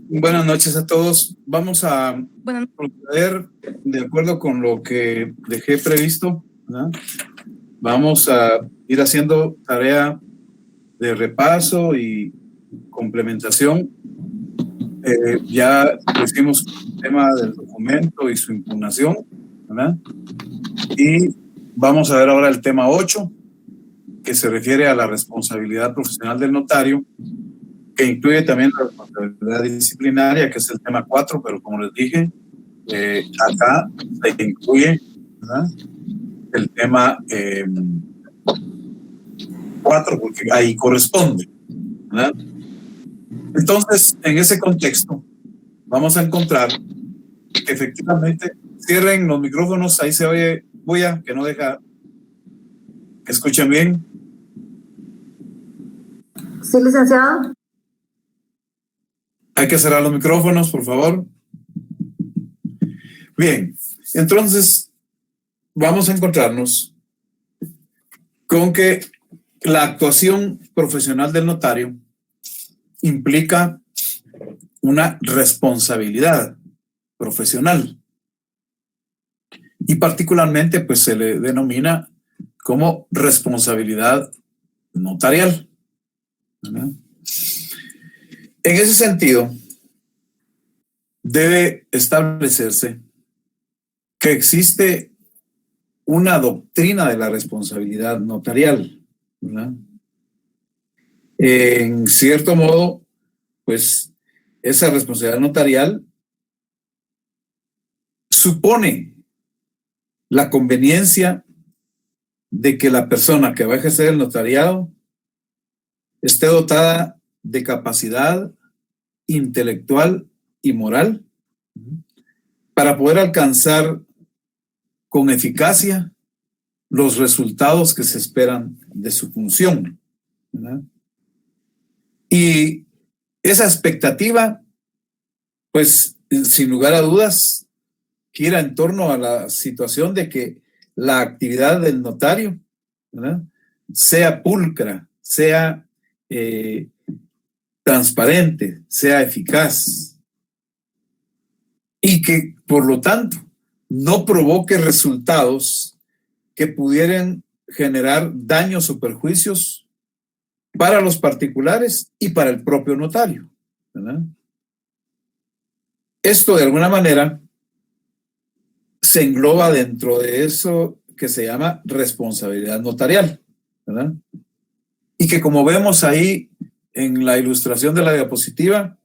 Buenas noches a todos. Vamos a proceder de acuerdo con lo que dejé previsto, ¿verdad? Vamos a ir haciendo tarea de repaso y complementación. Ya hicimos el tema del documento y su impugnación, ¿verdad? Y vamos a ver ahora el tema 8, que se refiere a la responsabilidad profesional del notario, que incluye también la responsabilidad disciplinaria, que es el tema 4, pero como les dije, acá se incluye, ¿verdad?, el tema 4, porque ahí corresponde, ¿verdad? Entonces, en ese contexto, vamos a encontrar que efectivamente, cierren los micrófonos, ahí se oye bulla, que no deja que escuchen bien. Sí, licenciado. Hay que cerrar los micrófonos, por favor. Bien, entonces vamos a encontrarnos con que la actuación profesional del notario implica una responsabilidad profesional y particularmente pues se le denomina como responsabilidad notarial, ¿verdad? En ese sentido, debe establecerse que existe una doctrina de la responsabilidad notarial, ¿verdad? En cierto modo, pues esa responsabilidad notarial supone la conveniencia de que la persona que va a ejercer el notariado esté dotada de capacidad intelectual y moral para poder alcanzar con eficacia los resultados que se esperan de su función, ¿verdad? Y esa expectativa, pues sin lugar a dudas, gira en torno a la situación de que la actividad del notario, ¿verdad?, sea pulcra, sea transparente, sea eficaz y que, por lo tanto, no provoque resultados que pudieran generar daños o perjuicios para los particulares y para el propio notario, ¿verdad? Esto, de alguna manera, se engloba dentro de eso que se llama responsabilidad notarial, ¿verdad? Y que, como vemos ahí en la ilustración de la diapositiva,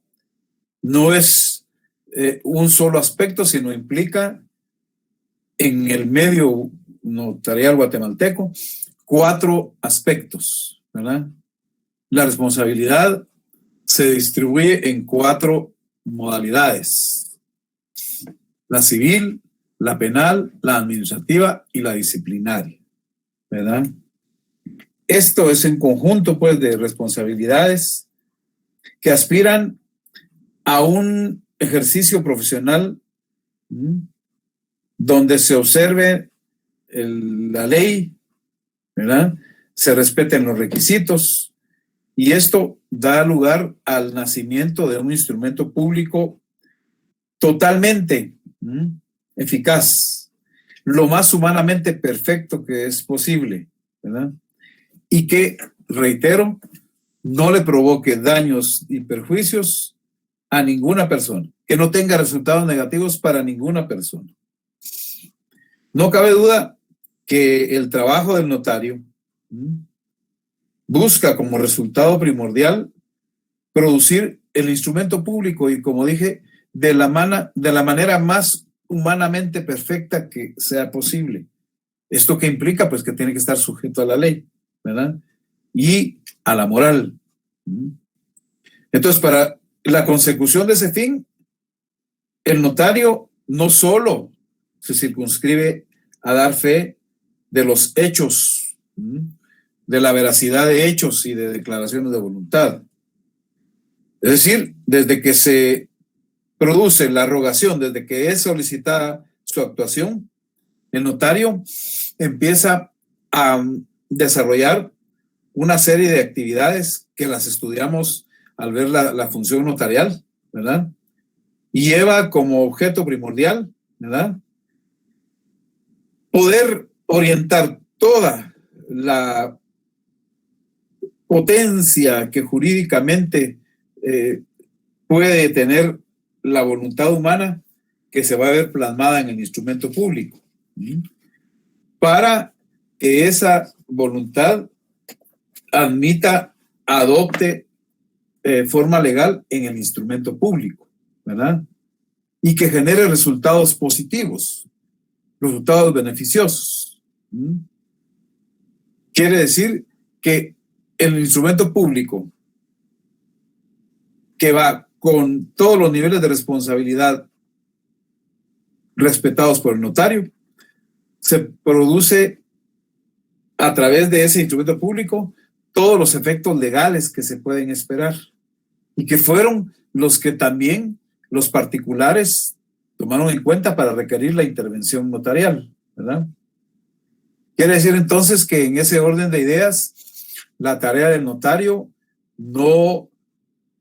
no es un solo aspecto, sino implica en el medio notarial guatemalteco 4 aspectos, ¿verdad? La responsabilidad se distribuye en 4 modalidades: la civil, la penal, la administrativa y la disciplinaria, ¿verdad? Esto es un conjunto, pues, de responsabilidades que aspiran a un ejercicio profesional donde se observe la ley, ¿verdad?, se respeten los requisitos, y esto da lugar al nacimiento de un instrumento público totalmente eficaz, lo más humanamente perfecto que es posible, ¿verdad? Y que, reitero, no le provoque daños y perjuicios a ninguna persona, que no tenga resultados negativos para ninguna persona. No cabe duda que el trabajo del notario busca como resultado primordial producir el instrumento público y, como dije, de la manera más humanamente perfecta que sea posible. ¿Esto qué implica? Pues que tiene que estar sujeto a la ley, ¿verdad?, y a la moral. Entonces, para la consecución de ese fin, el notario no solo se circunscribe a dar fe de los hechos, de la veracidad de hechos y de declaraciones de voluntad. Es decir, desde que se produce la rogación, desde que es solicitada su actuación, el notario empieza a desarrollar una serie de actividades que las estudiamos al ver la función notarial, ¿verdad? Y lleva como objeto primordial, ¿verdad?, poder orientar toda la potencia que jurídicamente puede tener la voluntad humana, que se va a ver plasmada en el instrumento público, ¿sí?, para que esa voluntad adopte forma legal en el instrumento público, ¿verdad? Y que genere resultados positivos, resultados beneficiosos. Quiere decir que el instrumento público, que va con todos los niveles de responsabilidad respetados por el notario, se produce a través de ese instrumento público todos los efectos legales que se pueden esperar, y que fueron los que también los particulares tomaron en cuenta para requerir la intervención notarial, ¿verdad? Quiere decir entonces que en ese orden de ideas, la tarea del notario no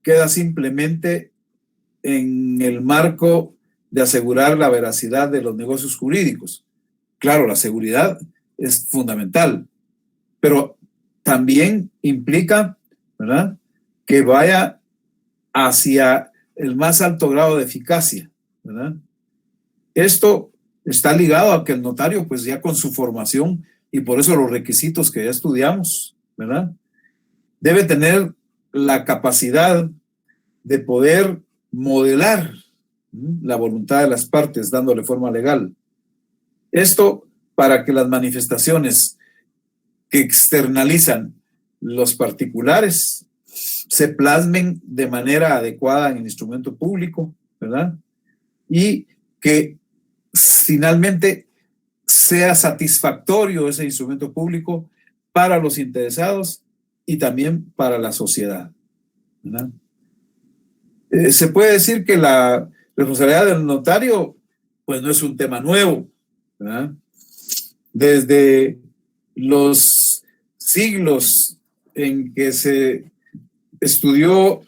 queda simplemente en el marco de asegurar la veracidad de los negocios jurídicos. Claro, la seguridad es fundamental, pero también implica, ¿verdad?, que vaya hacia el más alto grado de eficacia, ¿verdad? Esto está ligado a que el notario, pues ya con su formación y por eso los requisitos que ya estudiamos, ¿verdad?, debe tener la capacidad de poder modelar la voluntad de las partes dándole forma legal. Esto para que las manifestaciones que externalizan los particulares se plasmen de manera adecuada en el instrumento público, ¿verdad? Y que finalmente sea satisfactorio ese instrumento público para los interesados y también para la sociedad, ¿verdad? Se puede decir que la responsabilidad del notario, pues no es un tema nuevo, ¿verdad? Desde los siglos en que se estudió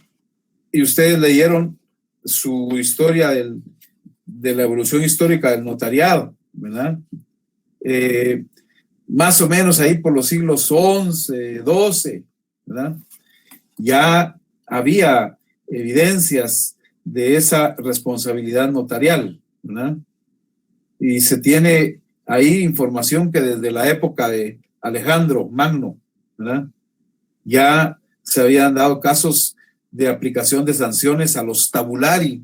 y ustedes leyeron su historia de la evolución histórica del notariado, ¿verdad? Más o menos ahí por los siglos XI, XII, ¿verdad?, ya había evidencias de esa responsabilidad notarial, ¿verdad? Y se tiene ahí información que desde la época de Alejandro Magno, ¿verdad?, ya se habían dado casos de aplicación de sanciones a los tabulari,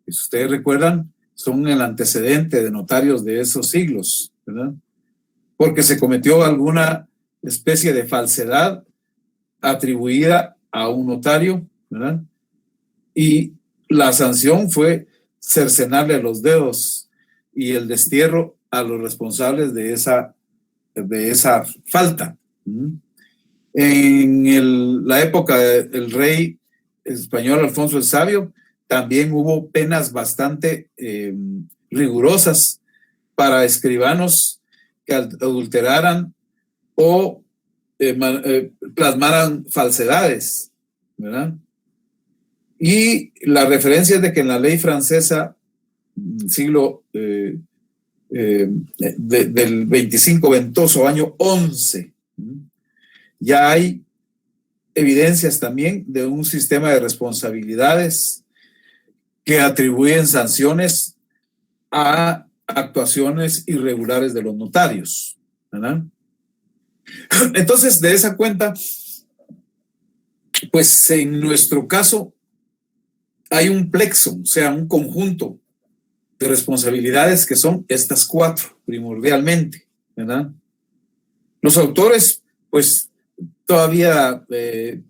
que si ustedes recuerdan, son el antecedente de notarios de esos siglos, ¿verdad?, porque se cometió alguna especie de falsedad atribuida a un notario, ¿verdad?, y la sanción fue cercenarle los dedos y el destierro a los responsables de esa falta. En la época del rey español Alfonso el Sabio, también hubo penas bastante rigurosas para escribanos que adulteraran o plasmaran falsedades, ¿verdad? Y la referencia es de que en la ley francesa, siglo del 25 ventoso, año 11, ya hay evidencias también de un sistema de responsabilidades que atribuyen sanciones a actuaciones irregulares de los notarios, ¿verdad? Entonces, de esa cuenta, pues en nuestro caso hay un plexo, o sea, un conjunto de responsabilidades que son estas cuatro, primordialmente, ¿verdad? Los autores, pues, todavía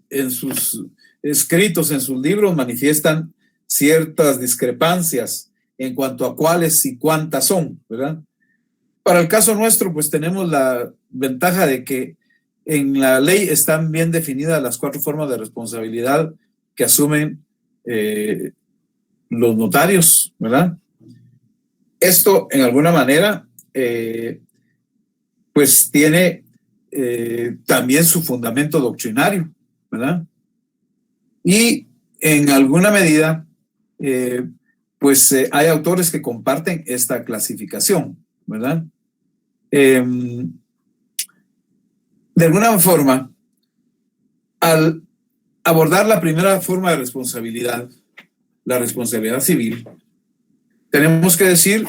en sus escritos, en sus libros, manifiestan ciertas discrepancias en cuanto a cuáles y cuántas son, ¿verdad? Para el caso nuestro, pues tenemos la ventaja de que en la ley están bien definidas las cuatro formas de responsabilidad que asumen los notarios, ¿verdad? Esto, en alguna manera, pues tiene también su fundamento doctrinario, ¿verdad? Y en alguna medida, hay autores que comparten esta clasificación, ¿verdad? De alguna forma, al abordar la primera forma de responsabilidad, la responsabilidad civil, tenemos que decir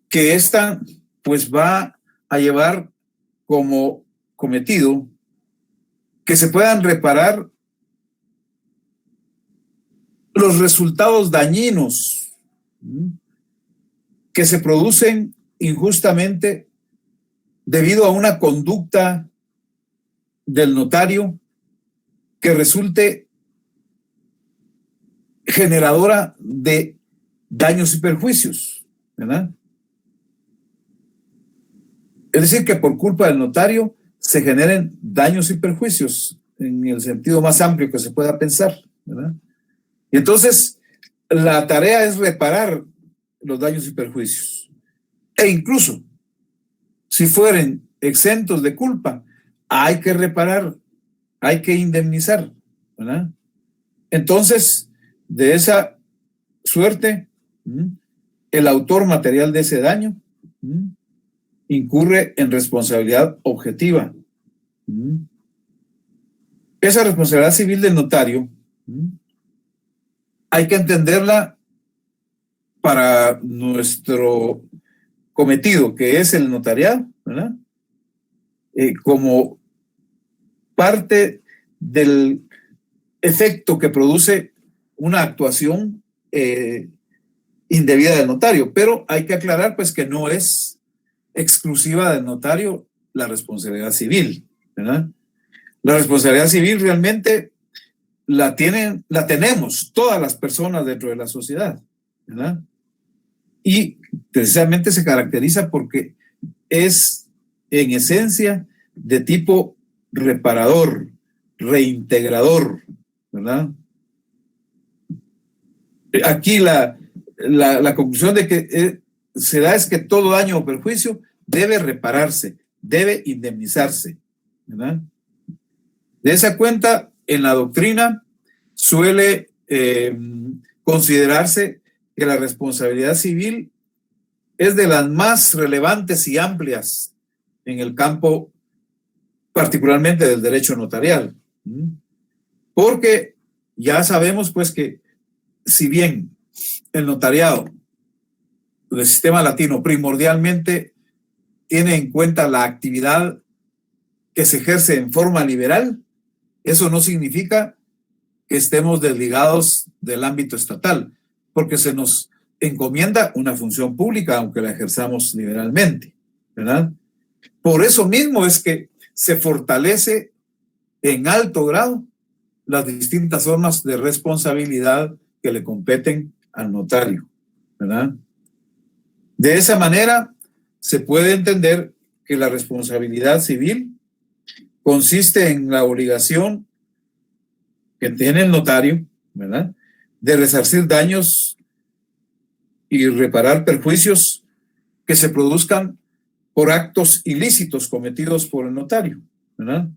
que esta pues va a llevar como cometido que se puedan reparar los resultados dañinos que se producen injustamente debido a una conducta del notario que resulte generadora de daños y perjuicios, ¿verdad? Es decir, que por culpa del notario se generen daños y perjuicios en el sentido más amplio que se pueda pensar, ¿verdad? Y entonces la tarea es reparar los daños y perjuicios. E incluso, si fueren exentos de culpa, hay que reparar, hay que indemnizar, ¿verdad? Entonces, de esa suerte, el autor material de ese daño incurre en responsabilidad objetiva. Esa responsabilidad civil del notario hay que entenderla para nuestro cometido, que es el notariado, ¿verdad? Como parte del efecto que produce una actuación indebida del notario, pero hay que aclarar pues que no es exclusiva del notario la responsabilidad civil, ¿verdad? La responsabilidad civil realmente la tenemos todas las personas dentro de la sociedad, ¿verdad? Y precisamente se caracteriza porque es en esencia de tipo reparador, reintegrador, ¿verdad? Aquí la conclusión de que se da es que todo daño o perjuicio debe repararse, debe indemnizarse, ¿verdad? De esa cuenta, en la doctrina suele considerarse que la responsabilidad civil es de las más relevantes y amplias en el campo, particularmente del derecho notarial. Porque ya sabemos, pues, que si bien el notariado del sistema latino primordialmente tiene en cuenta la actividad que se ejerce en forma liberal, eso no significa que estemos desligados del ámbito estatal, porque se nos encomienda una función pública, aunque la ejerzamos liberalmente, ¿verdad? Por eso mismo es que se fortalece en alto grado las distintas formas de responsabilidad que le competen al notario, ¿verdad? De esa manera se puede entender que la responsabilidad civil consiste en la obligación que tiene el notario, ¿verdad?, de resarcir daños y reparar perjuicios que se produzcan por actos ilícitos cometidos por el notario, ¿verdad?,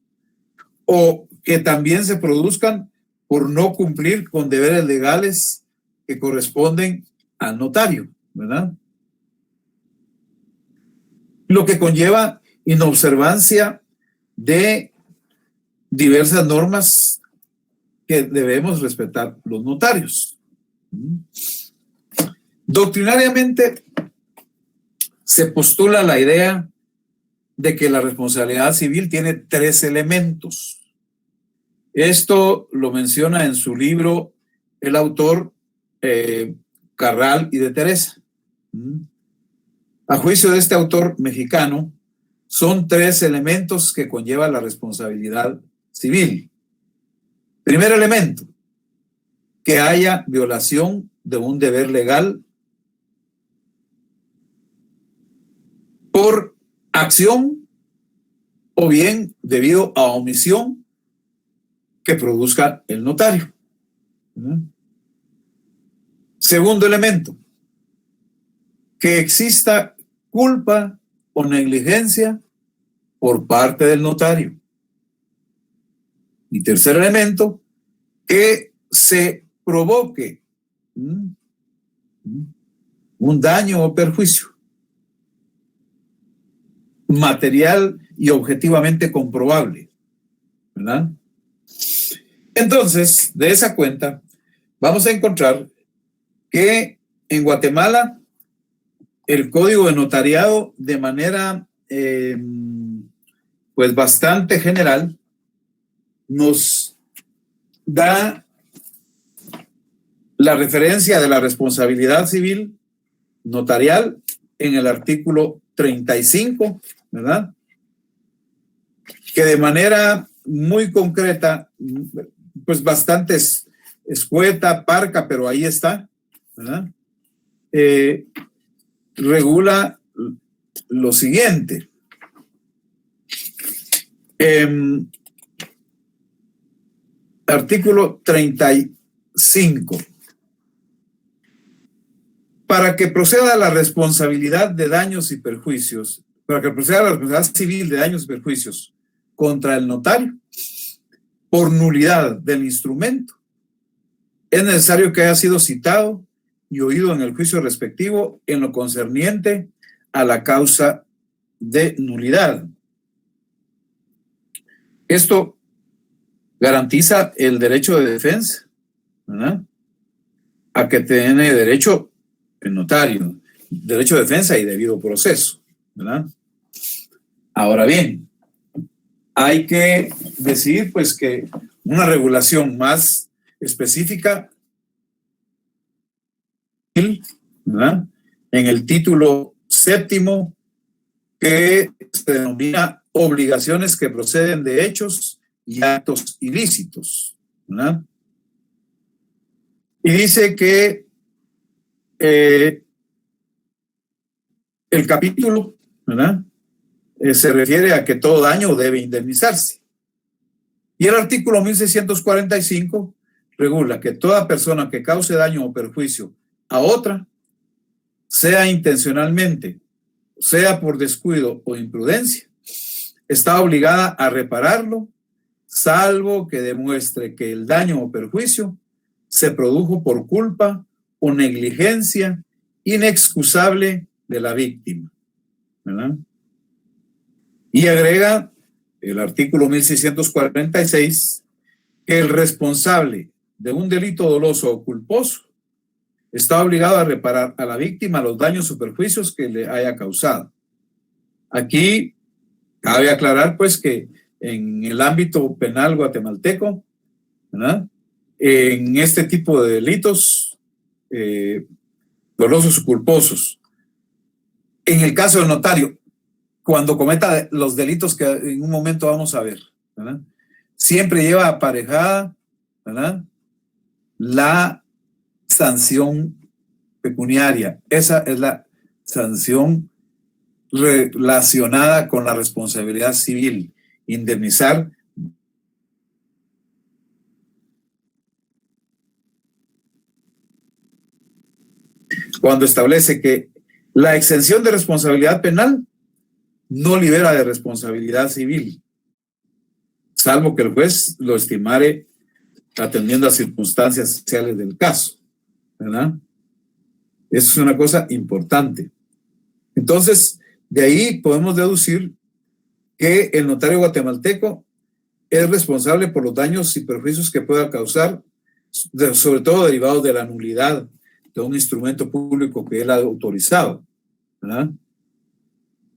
o que también se produzcan por no cumplir con deberes legales que corresponden al notario, ¿verdad? Lo que conlleva inobservancia de diversas normas que debemos respetar los notarios. Doctrinariamente se postula la idea de que la responsabilidad civil tiene 3 elementos. Esto lo menciona en su libro el autor Carral y de Teresa. A juicio de este autor mexicano, son 3 elementos que conlleva la responsabilidad civil. Primer elemento, que haya violación de un deber legal por acción o bien debido a omisión que produzca el notario. Segundo elemento, que exista culpa o negligencia por parte del notario. Y tercer elemento, que se provoque un daño o perjuicio material y objetivamente comprobable, ¿verdad? Entonces, de esa cuenta, vamos a encontrar que en Guatemala el Código de Notariado, de manera pues bastante general, nos da la referencia de la responsabilidad civil notarial en el artículo 35, ¿verdad? Que de manera muy concreta, pues bastante escueta, parca, pero ahí está, ¿verdad? Regula lo siguiente. Artículo 35. Para que proceda la responsabilidad de daños y perjuicios, para que proceda la responsabilidad civil de daños y perjuicios contra el notario por nulidad del instrumento, es necesario que haya sido citado y oído en el juicio respectivo en lo concerniente a la causa de nulidad. Esto garantiza el derecho de defensa, ¿verdad? A que tiene derecho el notario, derecho de defensa y debido proceso, ¿verdad? Ahora bien, hay que decir pues que una regulación más específica, ¿verdad?, en el título 7º, que se denomina obligaciones que proceden de hechos y actos ilícitos, ¿verdad? Y dice que el capítulo, ¿verdad?, se refiere a que todo daño debe indemnizarse. Y el artículo 1645 regula que toda persona que cause daño o perjuicio a otra, sea intencionalmente, sea por descuido o imprudencia, está obligada a repararlo, salvo que demuestre que el daño o perjuicio se produjo por culpa o negligencia inexcusable de la víctima, ¿verdad? Y agrega el artículo 1646 que el responsable de un delito doloso o culposo está obligado a reparar a la víctima los daños o perjuicios que le haya causado. Aquí cabe aclarar pues que en el ámbito penal guatemalteco, ¿verdad?, en este tipo de delitos dolosos o culposos, en el caso del notario, cuando cometa los delitos que en un momento vamos a ver, ¿verdad?, siempre lleva aparejada, ¿verdad?, la sanción pecuniaria. Esa es la sanción relacionada con la responsabilidad civil, indemnizar cuando establece que la exención de responsabilidad penal no libera de responsabilidad civil, salvo que el juez lo estimare atendiendo a circunstancias especiales del caso, ¿verdad? Eso es una cosa importante. Entonces, de ahí podemos deducir que el notario guatemalteco es responsable por los daños y perjuicios que pueda causar, sobre todo derivados de la nulidad de un instrumento público que él ha autorizado, ¿verdad?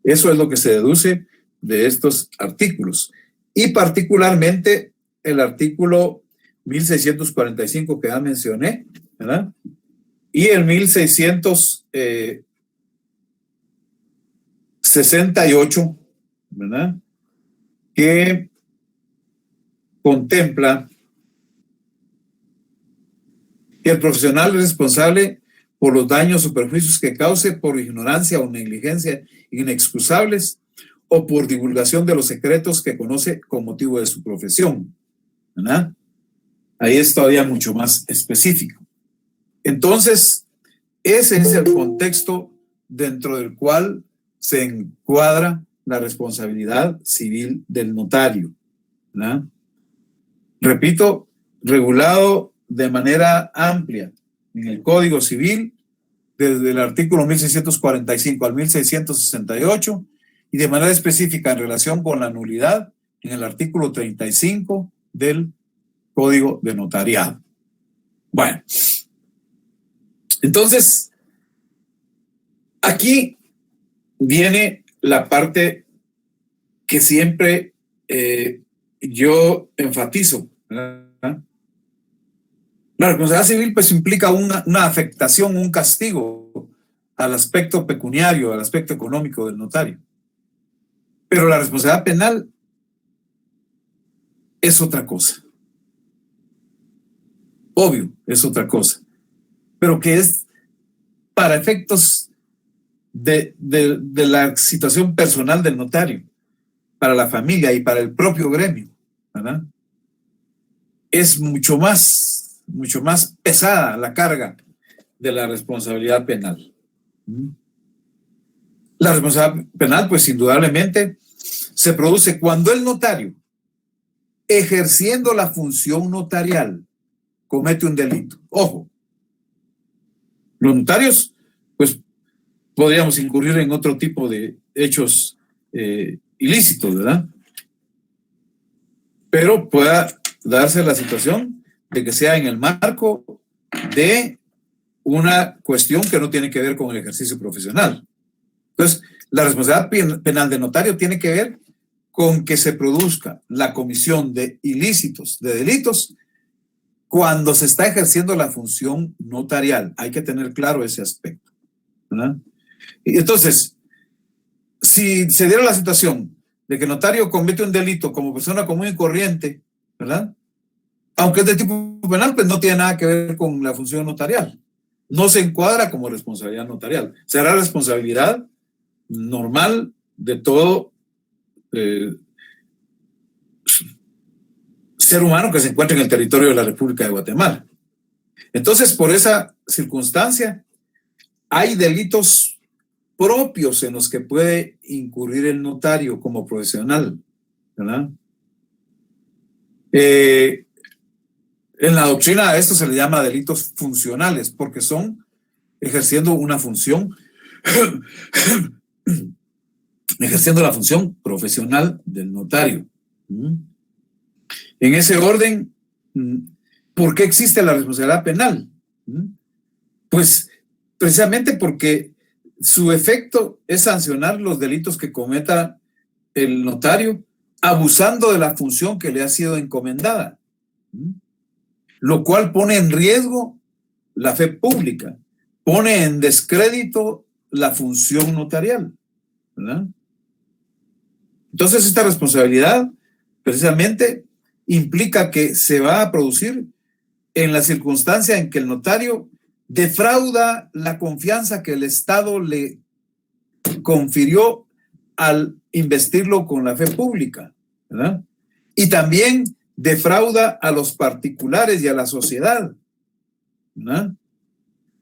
Eso es lo que se deduce de estos artículos. Y particularmente el artículo 1645 que ya mencioné, ¿verdad?, y el 1668, ¿verdad?, que contempla que el profesional es responsable por los daños o perjuicios que cause por ignorancia o negligencia inexcusables o por divulgación de los secretos que conoce con motivo de su profesión, ¿verdad? Ahí es todavía mucho más específico. Entonces, ese es el contexto dentro del cual se encuadra la responsabilidad civil del notario, ¿verdad? Repito, regulado de manera amplia en el Código Civil, desde el artículo 1645 al 1668, y de manera específica en relación con la nulidad en el artículo 35 del Código de Notariado. Bueno, entonces, aquí viene la parte que siempre yo enfatizo, ¿verdad? La responsabilidad civil pues implica una afectación, un castigo al aspecto pecuniario, al aspecto económico del notario. Pero la responsabilidad penal es otra cosa. Obvio, es otra cosa. Pero que es para efectos de la situación personal del notario, para la familia y para el propio gremio, ¿verdad? Es mucho más pesada la carga de la responsabilidad penal. La responsabilidad penal, pues indudablemente, se produce cuando el notario, ejerciendo la función notarial, comete un delito. Ojo, los notarios, pues, podríamos incurrir en otro tipo de hechos ilícitos, ¿verdad? Pero pueda darse la situación de que sea en el marco de una cuestión que no tiene que ver con el ejercicio profesional. Entonces, la responsabilidad penal del notario tiene que ver con que se produzca la comisión de ilícitos, de delitos, cuando se está ejerciendo la función notarial. Hay que tener claro ese aspecto, ¿verdad? Y entonces, si se diera la situación de que el notario comete un delito como persona común y corriente, ¿verdad? Aunque es de tipo penal, pues no tiene nada que ver con la función notarial. No se encuadra como responsabilidad notarial. Será responsabilidad normal de todo ser humano que se encuentra en el territorio de la República de Guatemala. Entonces, por esa circunstancia, hay delitos propios en los que puede incurrir el notario como profesional, ¿verdad? En la doctrina a esto se le llama delitos funcionales, porque son ejerciendo una función, ejerciendo la función profesional del notario. En ese orden, ¿por qué existe la responsabilidad penal? Pues precisamente porque su efecto es sancionar los delitos que cometa el notario abusando de la función que le ha sido encomendada, lo cual pone en riesgo la fe pública, pone en descrédito la función notarial, ¿verdad? Entonces esta responsabilidad precisamente implica que se va a producir en la circunstancia en que el notario defrauda la confianza que el Estado le confirió al investirlo con la fe pública, ¿verdad? Y también defrauda a los particulares y a la sociedad, ¿verdad?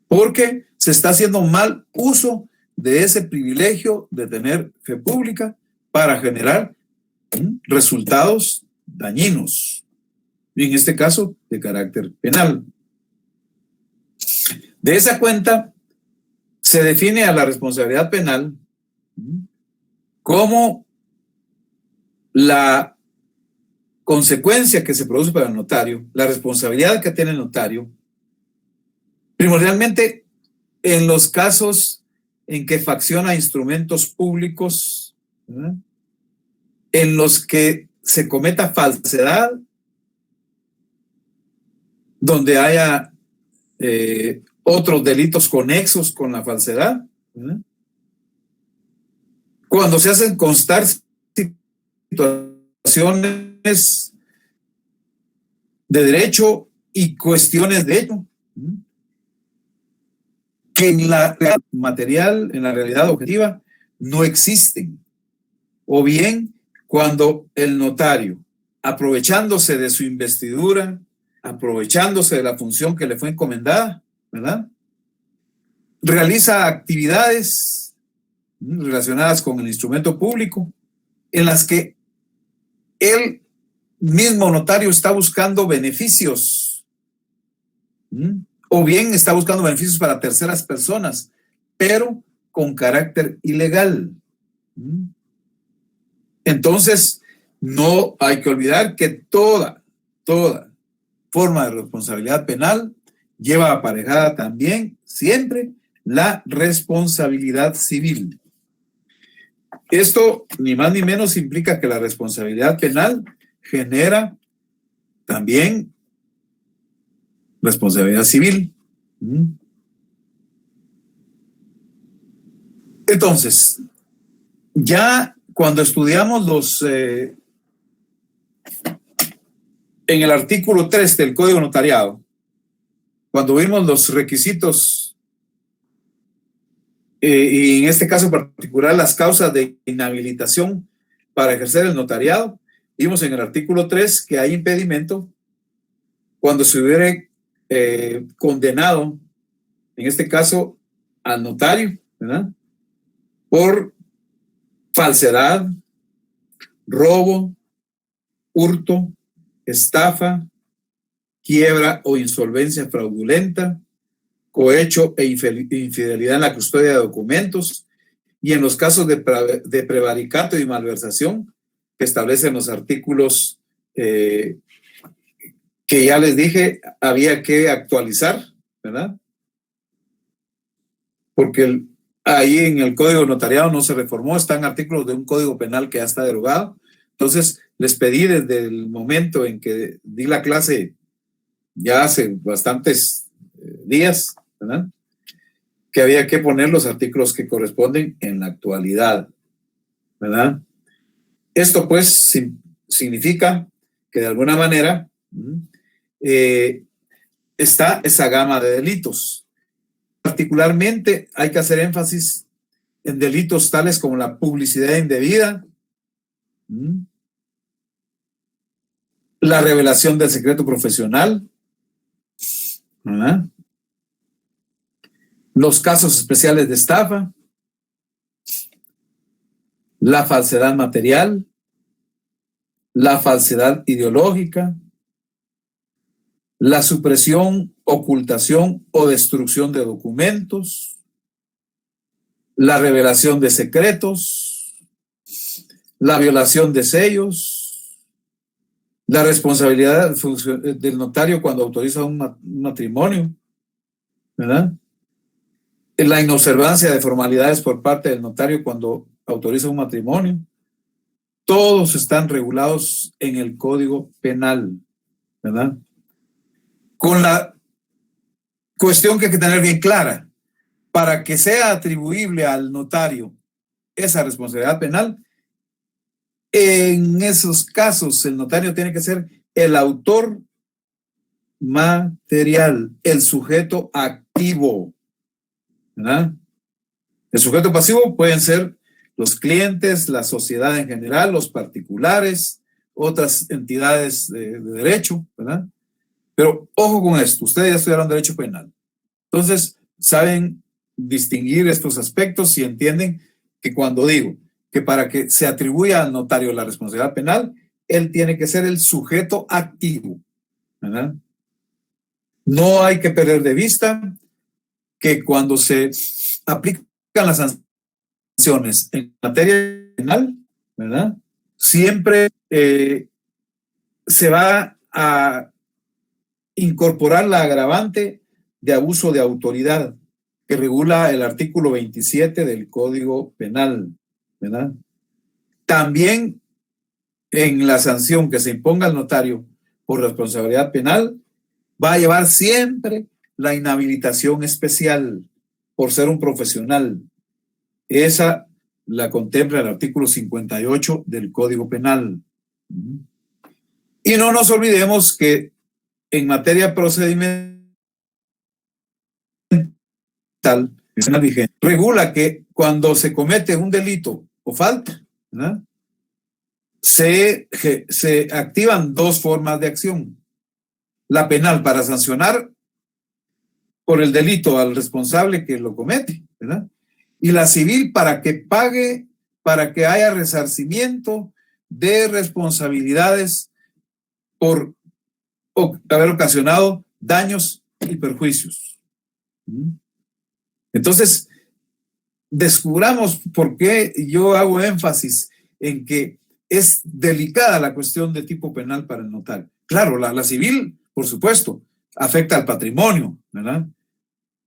Porque se está haciendo mal uso de ese privilegio de tener fe pública para generar resultados dañinos, y en este caso de carácter penal. De esa cuenta se define a la responsabilidad penal como la consecuencia que se produce para el notario, la responsabilidad que tiene el notario, primordialmente en los casos en que facciona instrumentos públicos, ¿verdad?, en los que se cometa falsedad, donde haya otros delitos conexos con la falsedad, ¿verdad?, cuando se hacen constar situaciones de derecho y cuestiones de hecho, que en la realidad material, en la realidad objetiva, no existen. O bien cuando el notario, aprovechándose de su investidura, aprovechándose de la función que le fue encomendada, ¿verdad?, realiza actividades relacionadas con el instrumento público en las que el mismo notario está buscando beneficios O bien está buscando beneficios para terceras personas, pero con carácter ilegal. Entonces, no hay que olvidar que toda forma de responsabilidad penal lleva aparejada también siempre la responsabilidad civil. Esto ni más ni menos implica que la responsabilidad penal genera también responsabilidad civil. Entonces, ya cuando estudiamos en el artículo 3 del Código Notariado, cuando vimos los requisitos, y en este caso particular las causas de inhabilitación para ejercer el notariado, vimos en el artículo 3 que hay impedimento cuando se hubiere condenado, en este caso, al notario, ¿verdad?, por falsedad, robo, hurto, estafa, quiebra o insolvencia fraudulenta, cohecho e infidelidad en la custodia de documentos, y en los casos de prevaricato y malversación que establecen los artículos que ya les dije había que actualizar, ¿verdad? Porque ahí en el Código Notariado no se reformó, están artículos de un Código Penal que ya está derogado. Entonces, les pedí desde el momento en que di la clase, ya hace bastantes días, ¿verdad?, que había que poner los artículos que corresponden en la actualidad, ¿verdad? Esto, pues, significa que de alguna manera está esa gama de delitos. Particularmente hay que hacer énfasis en delitos tales como la publicidad indebida, la revelación del secreto profesional, ¿verdad?, los casos especiales de estafa, la falsedad material, la falsedad ideológica, la supresión, ocultación o destrucción de documentos, la revelación de secretos, la violación de sellos, la responsabilidad del notario cuando autoriza un matrimonio, ¿verdad?, la inobservancia de formalidades por parte del notario cuando autoriza un matrimonio. Todos están regulados en el Código Penal, ¿verdad? Con la cuestión que hay que tener bien clara: para que sea atribuible al notario esa responsabilidad penal, en esos casos el notario tiene que ser el autor material, el sujeto activo, ¿verdad? El sujeto pasivo pueden ser los clientes, la sociedad en general, los particulares, otras entidades de derecho, ¿verdad? Pero ojo con esto, ustedes ya estudiaron derecho penal, entonces saben distinguir estos aspectos y entienden que cuando digo que para que se atribuya al notario la responsabilidad penal, él tiene que ser el sujeto activo, ¿verdad? No hay que perder de vista que cuando se aplican las sanciones en materia penal, ¿verdad?, siempre se va a incorporar la agravante de abuso de autoridad que regula el artículo 27 del Código Penal, ¿verdad? También en la sanción que se imponga al notario por responsabilidad penal va a llevar siempre la inhabilitación especial por ser un profesional. Esa la contempla el artículo 58 del Código Penal. Y no nos olvidemos que en materia procedimental regula que cuando se comete un delito o falta, ¿verdad?, se activan dos formas de acción: la penal para sancionar por el delito al responsable que lo comete, ¿verdad?, y la civil para que pague, para que haya resarcimiento de responsabilidades por haber ocasionado daños y perjuicios. Entonces, descubramos por qué yo hago énfasis en que es delicada la cuestión de tipo penal para el notario. Claro, la civil, por supuesto, afecta al patrimonio, ¿verdad?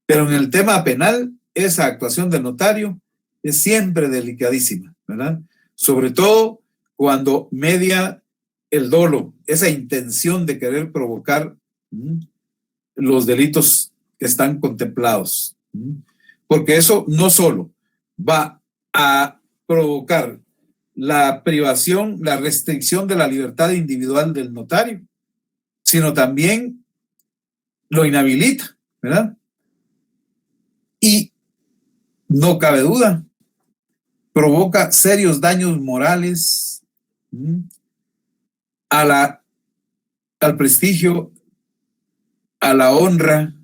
Pero en el tema penal, esa actuación del notario es siempre delicadísima, ¿verdad? Sobre todo cuando media el dolo, esa intención de querer provocar los delitos que están contemplados. Porque eso no solo va a provocar la privación, la restricción de la libertad individual del notario, sino también lo inhabilita, ¿verdad? Y no cabe duda, provoca serios daños morales al prestigio, a la honra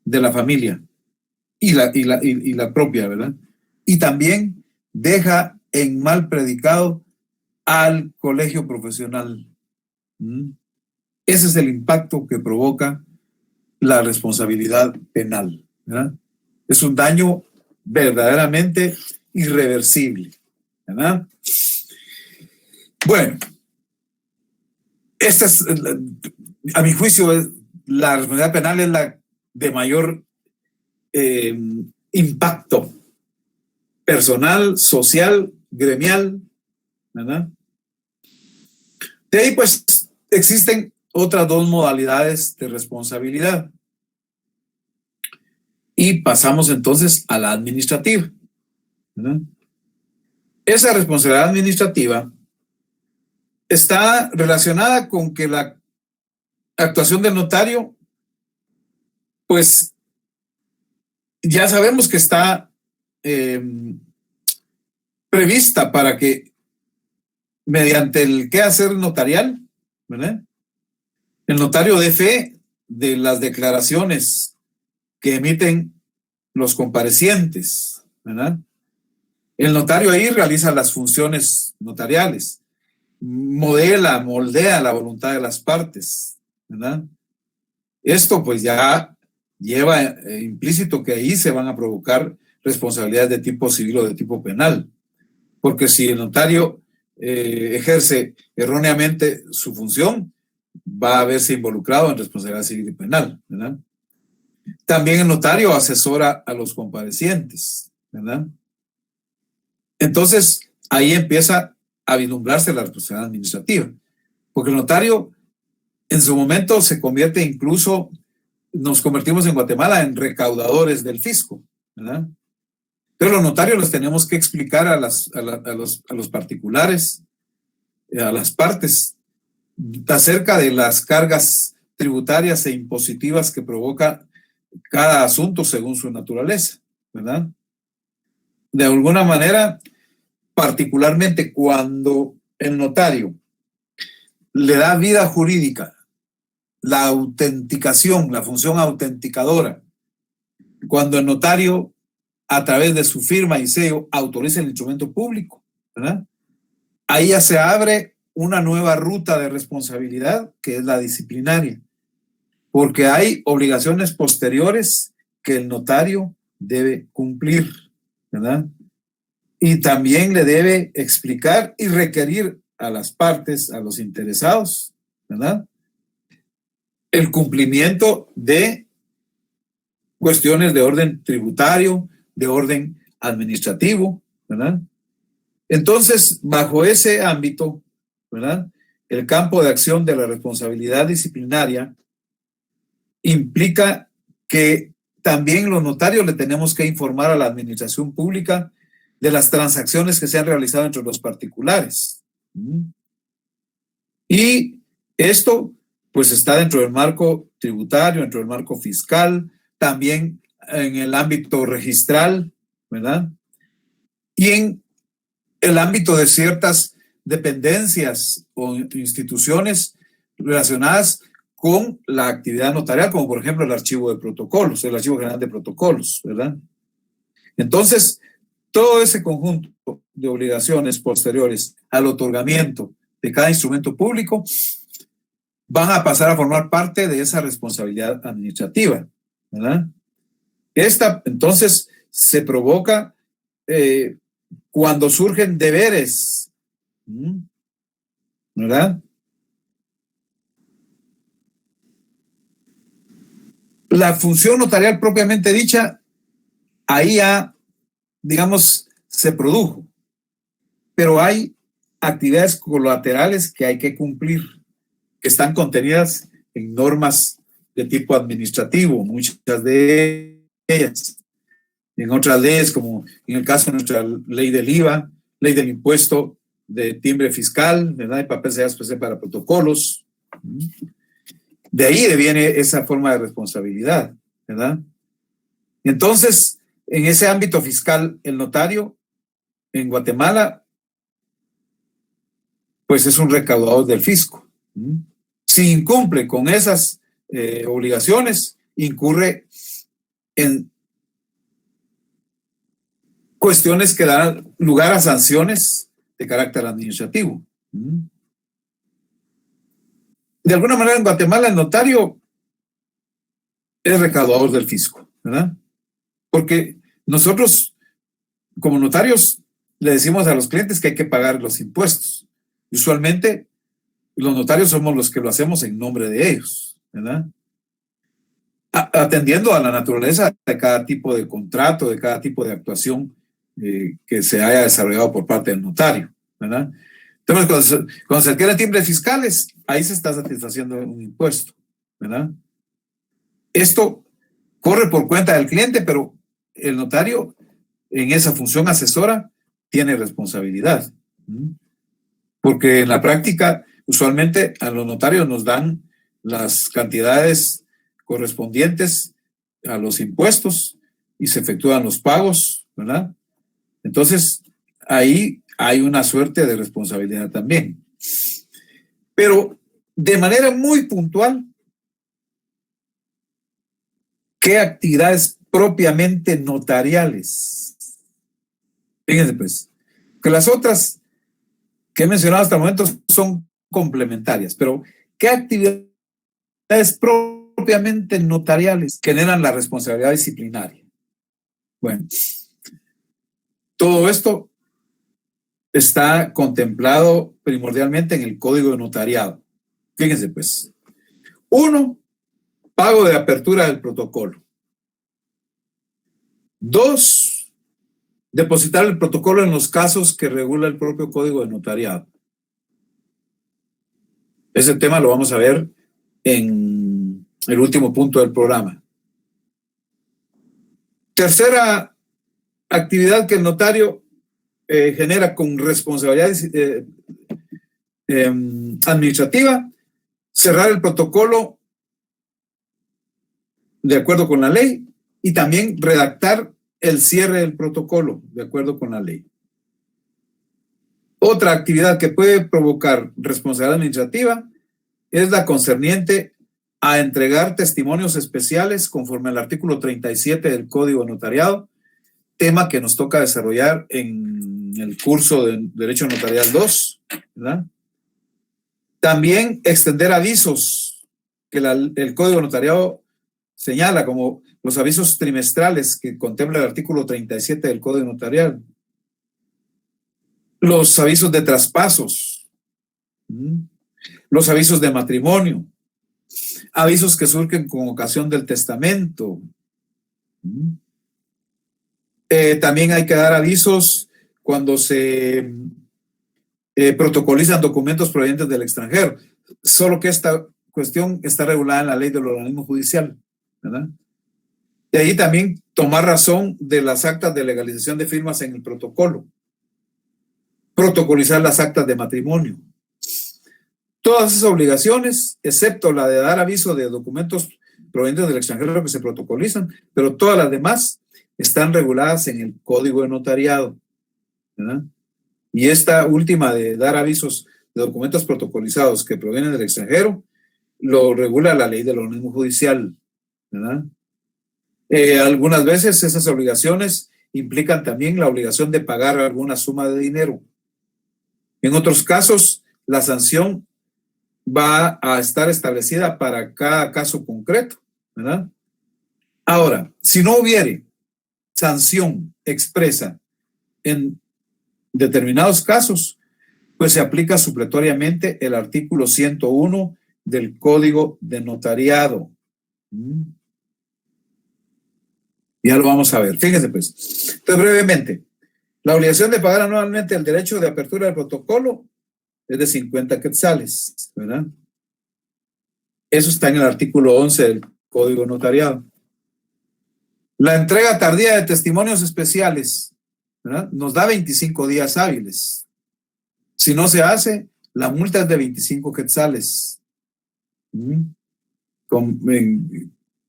de la familia y la propia, ¿verdad? Y también deja en mal predicado al colegio profesional. Ese es el impacto que provoca la responsabilidad penal, ¿verdad? Es un daño verdaderamente irreversible, ¿verdad? Bueno, esta es, a mi juicio, la responsabilidad penal es la de mayor impacto personal, social, gremial, ¿verdad? De ahí, pues, existen otras dos modalidades de responsabilidad. Y pasamos entonces a la administrativa, ¿verdad? Esa responsabilidad administrativa está relacionada con que la actuación del notario, pues ya sabemos que está prevista para que mediante el quehacer notarial, ¿verdad?, el notario dé fe de las declaraciones que emiten los comparecientes, ¿verdad? El notario ahí realiza las funciones notariales, moldea la voluntad de las partes, ¿verdad? Esto pues ya lleva implícito que ahí se van a provocar responsabilidades de tipo civil o de tipo penal, porque si el notario ejerce erróneamente su función, va a verse involucrado en responsabilidad civil y penal, ¿verdad? También el notario asesora a los comparecientes, ¿verdad? Entonces, ahí empieza a vislumbrarse la responsabilidad administrativa, porque el notario en su momento se convierte incluso, nos convertimos en Guatemala en recaudadores del fisco, ¿verdad? Pero los notarios les tenemos que explicar a los particulares, a las partes, acerca de las cargas tributarias e impositivas que provoca cada asunto según su naturaleza, ¿verdad? De alguna manera, particularmente cuando el notario le da vida jurídica, la autenticación, la función autenticadora, cuando el notario, a través de su firma y sello, autoriza el instrumento público, ¿verdad? Ahí ya se abre una nueva ruta de responsabilidad, que es la disciplinaria, porque hay obligaciones posteriores que el notario debe cumplir, ¿verdad? Y también le debe explicar y requerir a las partes, a los interesados, ¿verdad?, el cumplimiento de cuestiones de orden tributario, de orden administrativo, ¿verdad? Entonces, bajo ese ámbito, ¿verdad?, el campo de acción de la responsabilidad disciplinaria implica que también los notarios le tenemos que informar a la administración pública de las transacciones que se han realizado entre los particulares. Y esto, pues, está dentro del marco tributario, dentro del marco fiscal, también en el ámbito registral, ¿verdad? Y en el ámbito de ciertas dependencias o instituciones relacionadas con la actividad notarial, como por ejemplo el archivo de protocolos, el archivo general de protocolos, ¿verdad? Entonces, todo ese conjunto de obligaciones posteriores al otorgamiento de cada instrumento público van a pasar a formar parte de esa responsabilidad administrativa, ¿verdad? Esta, entonces, se provoca cuando surgen deberes, ¿verdad? La función notarial propiamente dicha, ahí ya, digamos, se produjo, pero hay actividades colaterales que hay que cumplir, que están contenidas en normas de tipo administrativo, muchas de ellas, en otras leyes, como en el caso de nuestra ley del IVA, ley del impuesto de timbre fiscal, ¿verdad? Y papel sellado especial para protocolos. De ahí viene esa forma de responsabilidad, ¿verdad? Entonces, en ese ámbito fiscal, el notario en Guatemala, pues es un recaudador del fisco. Si incumple con esas obligaciones, incurre en cuestiones que dan lugar a sanciones de carácter administrativo. De alguna manera, en Guatemala, el notario es recaudador del fisco, ¿verdad? Porque nosotros, como notarios, le decimos a los clientes que hay que pagar los impuestos. Usualmente, los notarios somos los que lo hacemos en nombre de ellos, ¿verdad? Atendiendo a la naturaleza de cada tipo de contrato, de cada tipo de actuación que se haya desarrollado por parte del notario, ¿verdad? Entonces, cuando se adquieren timbres fiscales, ahí se está satisfaciendo un impuesto, ¿verdad? Esto corre por cuenta del cliente, pero el notario en esa función asesora tiene responsabilidad. Porque en la práctica, usualmente a los notarios nos dan las cantidades correspondientes a los impuestos y se efectúan los pagos, ¿verdad? Entonces, ahí hay una suerte de responsabilidad también. Pero de manera muy puntual, ¿qué actividades propiamente notariales? Fíjense pues, que las otras que he mencionado hasta el momento son complementarias, pero ¿qué actividades propiamente notariales generan la responsabilidad disciplinaria? Bueno, todo esto está contemplado primordialmente en el Código de Notariado. Fíjense pues. 1, pago de apertura del protocolo. 2, depositar el protocolo en los casos que regula el propio Código de Notariado. Ese tema lo vamos a ver en el último punto del programa. Tercera actividad que el notario genera con responsabilidad administrativa, cerrar el protocolo de acuerdo con la ley y también redactar el cierre del protocolo de acuerdo con la ley. Otra actividad que puede provocar responsabilidad administrativa es la concerniente a entregar testimonios especiales conforme al artículo 37 del Código de Notariado, tema que nos toca desarrollar en el curso de Derecho Notarial 2, ¿verdad? También extender avisos que el Código de Notariado señala como los avisos trimestrales que contempla el artículo 37 del Código Notarial. Los avisos de traspasos, los avisos de matrimonio, avisos que surgen con ocasión del testamento. También hay que dar avisos cuando se protocolizan documentos provenientes del extranjero, solo que esta cuestión está regulada en la ley del organismo judicial, ¿verdad? Y ahí también tomar razón de las actas de legalización de firmas en el protocolo, protocolizar las actas de matrimonio. Todas esas obligaciones, excepto la de dar aviso de documentos provenientes del extranjero que se protocolizan, pero todas las demás están reguladas en el Código de Notariado, ¿verdad? Y esta última de dar avisos de documentos protocolizados que provienen del extranjero, lo regula la ley del organismo judicial, ¿verdad? Algunas veces esas obligaciones implican también la obligación de pagar alguna suma de dinero. En otros casos, la sanción va a estar establecida para cada caso concreto, ¿verdad? Ahora, si no hubiere sanción expresa en determinados casos, pues se aplica supletoriamente el artículo 101 del Código de Notariado. Ya lo vamos a ver. Fíjense pues. Entonces, brevemente, la obligación de pagar anualmente el derecho de apertura del protocolo es de 50 quetzales, ¿verdad? Eso está en el artículo 11 del Código de Notariado. La entrega tardía de testimonios especiales, ¿verdad? Nos da 25 días hábiles. Si no se hace, la multa es de 25 quetzales.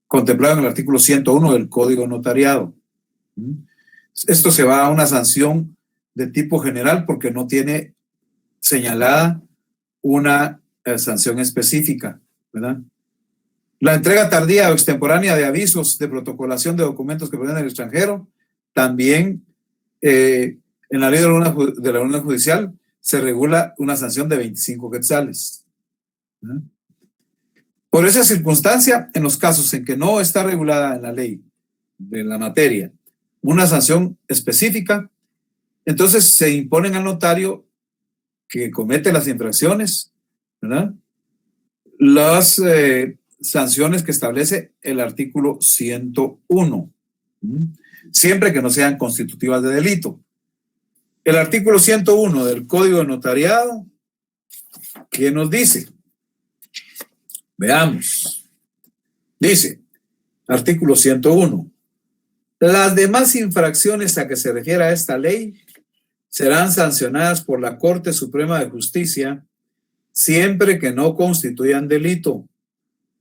Contemplado en el artículo 101 del Código de Notariado. Esto se va a una sanción de tipo general porque no tiene señalada una sanción específica, ¿verdad? La entrega tardía o extemporánea de avisos de protocolación de documentos que provienen del extranjero, también en la ley de la orden judicial se regula una sanción de 25 quetzales. ¿Verdad? Por esa circunstancia, en los casos en que no está regulada en la ley de la materia una sanción específica, entonces se imponen al notario que comete las infracciones, ¿verdad? Las sanciones que establece el artículo 101, siempre que no sean constitutivas de delito. El artículo 101 del Código de Notariado, ¿qué nos dice? Veamos. Dice, artículo 101. Las demás infracciones a que se refiere esta ley serán sancionadas por la Corte Suprema de Justicia siempre que no constituyan delito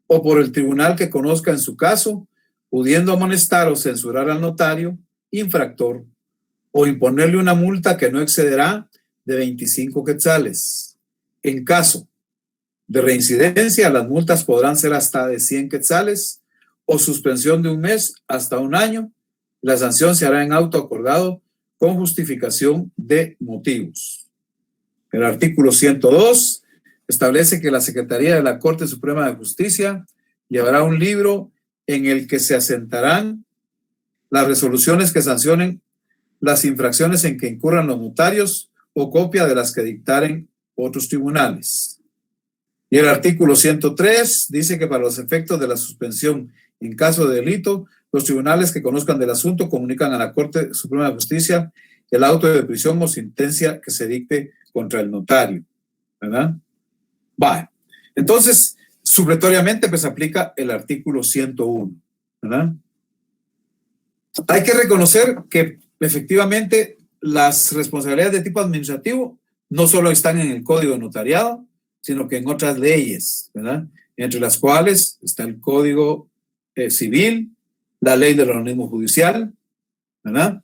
o por el tribunal que conozca en su caso, pudiendo amonestar o censurar al notario infractor o imponerle una multa que no excederá de 25 quetzales. En caso de reincidencia, las multas podrán ser hasta de 100 quetzales o suspensión de un mes hasta un año. La sanción se hará en auto acordado con justificación de motivos. El artículo 102 establece que la Secretaría de la Corte Suprema de Justicia llevará un libro en el que se asentarán las resoluciones que sancionen las infracciones en que incurran los notarios o copia de las que dictaren otros tribunales. Y el artículo 103 dice que para los efectos de la suspensión en caso de delito, los tribunales que conozcan del asunto comunican a la Corte Suprema de Justicia el auto de prisión o sentencia que se dicte contra el notario, ¿verdad? Vale. Entonces, supletoriamente, pues aplica el artículo 101, ¿verdad? Hay que reconocer que efectivamente las responsabilidades de tipo administrativo no solo están en el Código de Notariado, sino que en otras leyes, ¿verdad? Entre las cuales está el Código Civil, la Ley del Organismo Judicial, ¿verdad?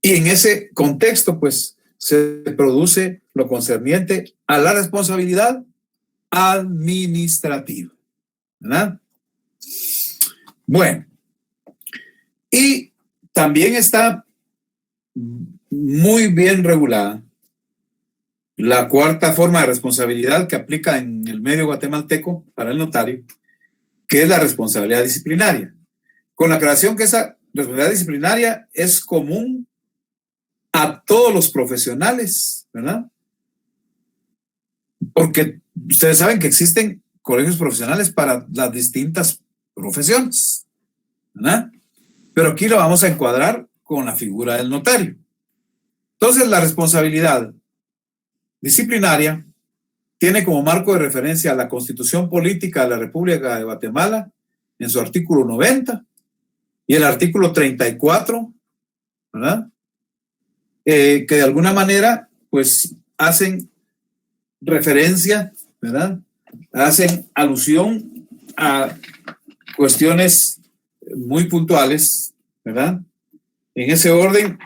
Y en ese contexto, pues, se produce lo concerniente a la responsabilidad administrativa, ¿verdad? Bueno, y también está muy bien regulada la cuarta forma de responsabilidad que aplica en el medio guatemalteco para el notario, que es la responsabilidad disciplinaria. Con la aclaración que esa responsabilidad disciplinaria es común a todos los profesionales, ¿verdad? Porque ustedes saben que existen colegios profesionales para las distintas profesiones, ¿verdad? Pero aquí lo vamos a encuadrar con la figura del notario. Entonces, la responsabilidad disciplinaria tiene como marco de referencia a la Constitución Política de la República de Guatemala en su artículo 90 y el artículo 34, ¿verdad? Que de alguna manera, pues, hacen referencia, ¿verdad? Hacen alusión a cuestiones muy puntuales, ¿verdad? En ese orden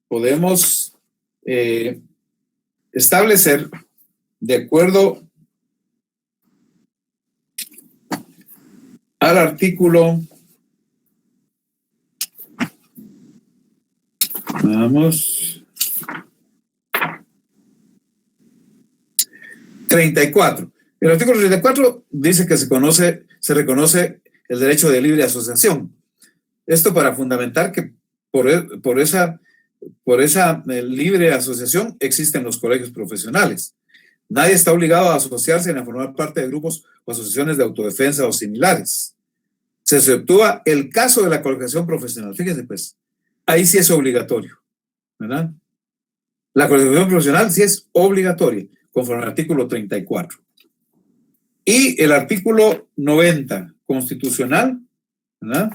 podemos establecer, de acuerdo al artículo, 34. El artículo 34 dice que se reconoce el derecho de libre asociación. Esto para fundamentar que por esa libre asociación existen los colegios profesionales. Nadie está obligado a asociarse ni a formar parte de grupos o asociaciones de autodefensa o similares. Se exceptúa el caso de la colegiación profesional. Fíjense, pues, ahí sí es obligatorio, ¿verdad? La colegiación profesional sí es obligatoria, conforme al artículo 34. Y el artículo 90 constitucional, ¿verdad?,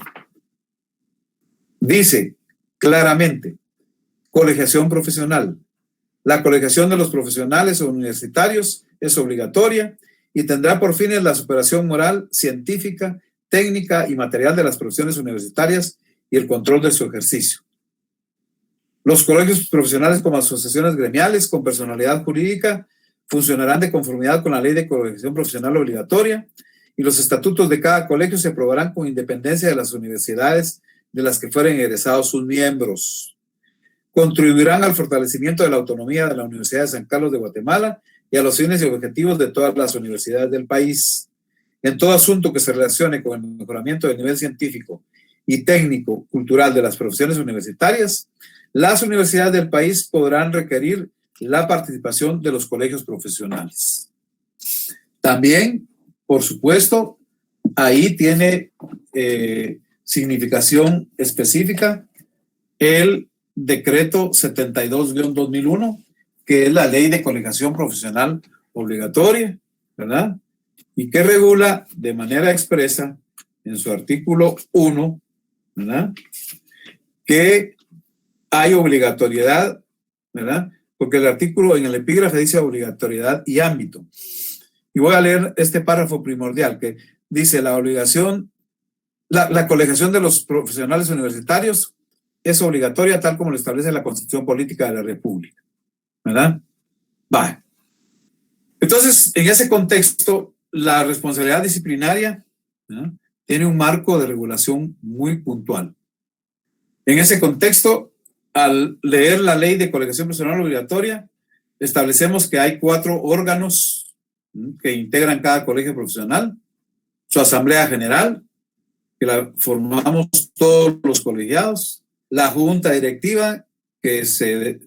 dice claramente: colegiación profesional. La colegiación de los profesionales o universitarios es obligatoria y tendrá por fines la superación moral, científica, técnica y material de las profesiones universitarias y el control de su ejercicio. Los colegios profesionales como asociaciones gremiales con personalidad jurídica funcionarán de conformidad con la ley de colegiación profesional obligatoria y los estatutos de cada colegio se aprobarán con independencia de las universidades de las que fueren egresados sus miembros. Contribuirán al fortalecimiento de la autonomía de la Universidad de San Carlos de Guatemala y a los fines y objetivos de todas las universidades del país. En todo asunto que se relacione con el mejoramiento del nivel científico y técnico cultural de las profesiones universitarias, las universidades del país podrán requerir la participación de los colegios profesionales. También, por supuesto, ahí tiene significación específica el decreto 72-2001, que es la ley de colegiación profesional obligatoria, ¿verdad?, y que regula de manera expresa en su artículo 1, ¿verdad?, que hay obligatoriedad, ¿verdad?, porque el artículo en el epígrafe dice obligatoriedad y ámbito. Y voy a leer este párrafo primordial que dice: la obligación, la colegiación de los profesionales universitarios es obligatoria tal como lo establece la Constitución Política de la República, ¿verdad? Vale. Entonces, en ese contexto, la responsabilidad disciplinaria, ¿verdad?, tiene un marco de regulación muy puntual. En ese contexto, al leer la ley de colegiación profesional obligatoria, establecemos que hay 4 órganos que integran cada colegio profesional: su asamblea general, que la formamos todos los colegiados; la junta directiva, que se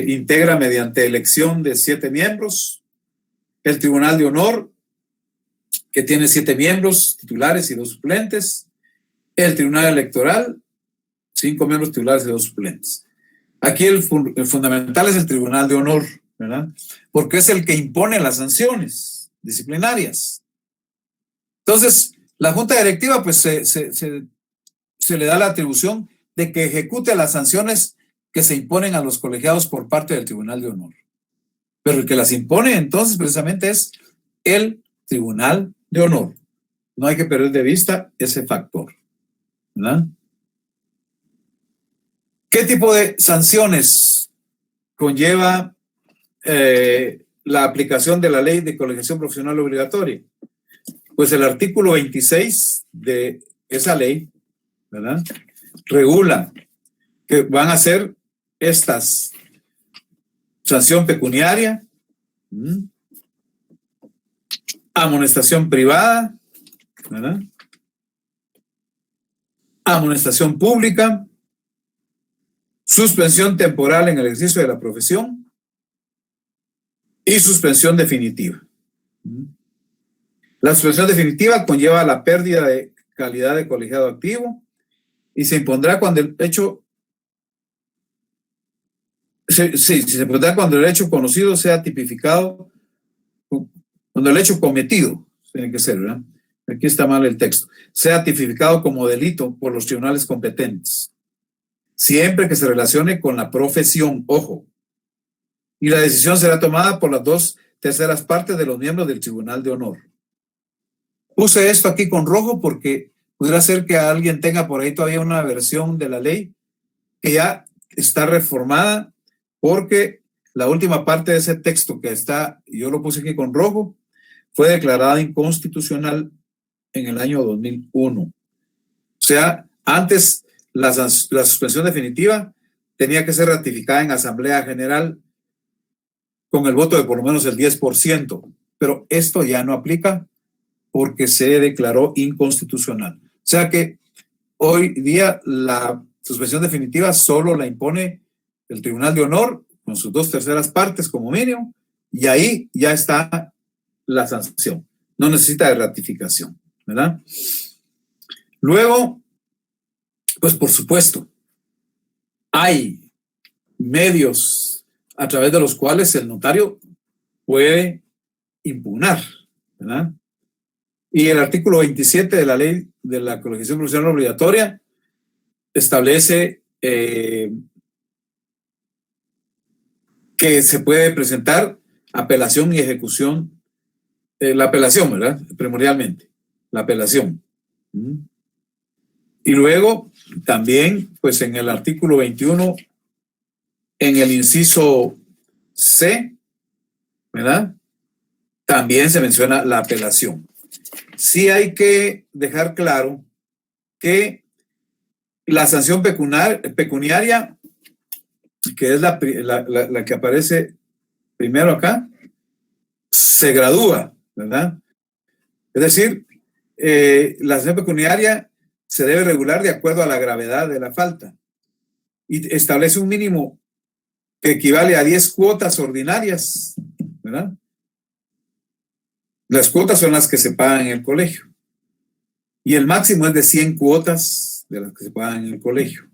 integra mediante elección de 7 miembros; el tribunal de honor, que tiene 7 miembros titulares y 2 suplentes; el tribunal electoral, 5 miembros titulares y 2 suplentes. Aquí el fundamental es el tribunal de honor, ¿verdad?, porque es el que impone las sanciones disciplinarias. Entonces, la junta directiva, pues se le da la atribución de que ejecute las sanciones que se imponen a los colegiados por parte del tribunal de honor. Pero el que las impone entonces precisamente es el tribunal de honor. No hay que perder de vista ese factor, ¿verdad? ¿Qué tipo de sanciones conlleva la aplicación de la ley de colegiación profesional obligatoria? Pues el artículo 26 de esa ley, ¿verdad?, regula que van a ser estas: sanción pecuniaria, amonestación privada, ¿verdad?, amonestación pública, suspensión temporal en el ejercicio de la profesión y suspensión definitiva. La suspensión definitiva conlleva la pérdida de calidad de colegiado activo y se impondrá cuando el hecho se pondrá cuando el hecho conocido sea tipificado, cuando el hecho cometido, tiene que ser, ¿verdad?, aquí está mal el texto, sea tipificado como delito por los tribunales competentes, siempre que se relacione con la profesión, ojo, y la decisión será tomada por las 2/3 partes de los miembros del tribunal de honor. Puse esto aquí con rojo porque pudiera ser que alguien tenga por ahí todavía una versión de la ley que ya está reformada, porque la última parte de ese texto que está, yo lo puse aquí con rojo, fue declarada inconstitucional en el año 2001. O sea, antes la suspensión definitiva tenía que ser ratificada en Asamblea General con el voto de por lo menos el 10%. Pero esto ya no aplica porque se declaró inconstitucional. O sea que hoy día la suspensión definitiva solo la impone el Tribunal de Honor con sus 2/3 partes como mínimo, y ahí ya está la sanción. No necesita de ratificación, ¿verdad? Luego, pues por supuesto, hay medios a través de los cuales el notario puede impugnar, ¿verdad? Y el artículo 27 de la ley de la colegiación profesional obligatoria establece que se puede presentar apelación y ejecución, la apelación, ¿verdad? Primordialmente, la apelación. Y luego también, pues en el artículo 21, en el inciso C, ¿verdad? También se menciona la apelación. Sí hay que dejar claro que la sanción pecuniaria, que es la que aparece primero acá, se gradúa, ¿verdad? Es decir, la sanción pecuniaria se debe regular de acuerdo a la gravedad de la falta y establece un mínimo que equivale a 10 cuotas ordinarias, ¿verdad? Las cuotas son las que se pagan en el colegio y el máximo es de 100 cuotas de las que se pagan en el colegio.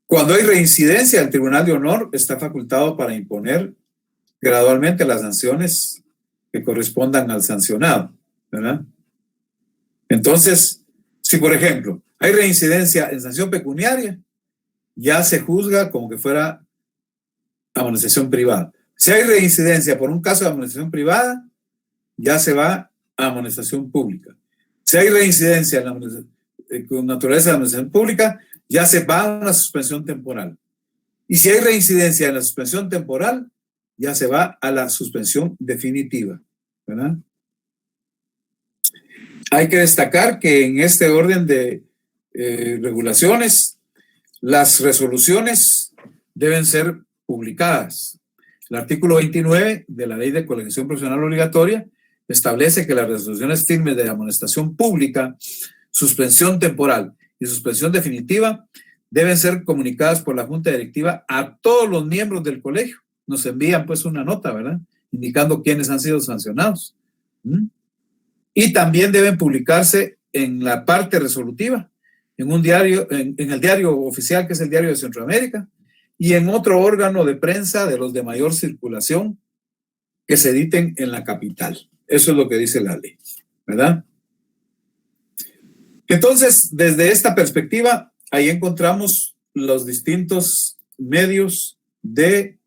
Cuando hay reincidencia, el Tribunal de Honor está facultado para imponer gradualmente las sanciones que correspondan al sancionado, ¿verdad? Entonces, si por ejemplo hay reincidencia en sanción pecuniaria, ya se juzga como que fuera amonestación privada. Si hay reincidencia por un caso de amonestación privada, ya se va a amonestación pública. Si hay reincidencia con naturaleza de amonestación pública, ya se va a una suspensión temporal. Y si hay reincidencia en la suspensión temporal, ya se va a la suspensión definitiva, ¿verdad? Hay que destacar que en este orden de regulaciones, las resoluciones deben ser publicadas. El artículo 29 de la Ley de Colegiación Profesional Obligatoria establece que las resoluciones firmes de amonestación pública, suspensión temporal y suspensión definitiva deben ser comunicadas por la Junta Directiva a todos los miembros del colegio. Nos envían pues una nota, ¿verdad? Indicando quiénes han sido sancionados. Y también deben publicarse en la parte resolutiva, en un diario, en el diario oficial, que es el Diario de Centroamérica, y en otro órgano de prensa de los de mayor circulación que se editen en la capital. Eso es lo que dice la ley, ¿verdad? Entonces, desde esta perspectiva, ahí encontramos los distintos medios de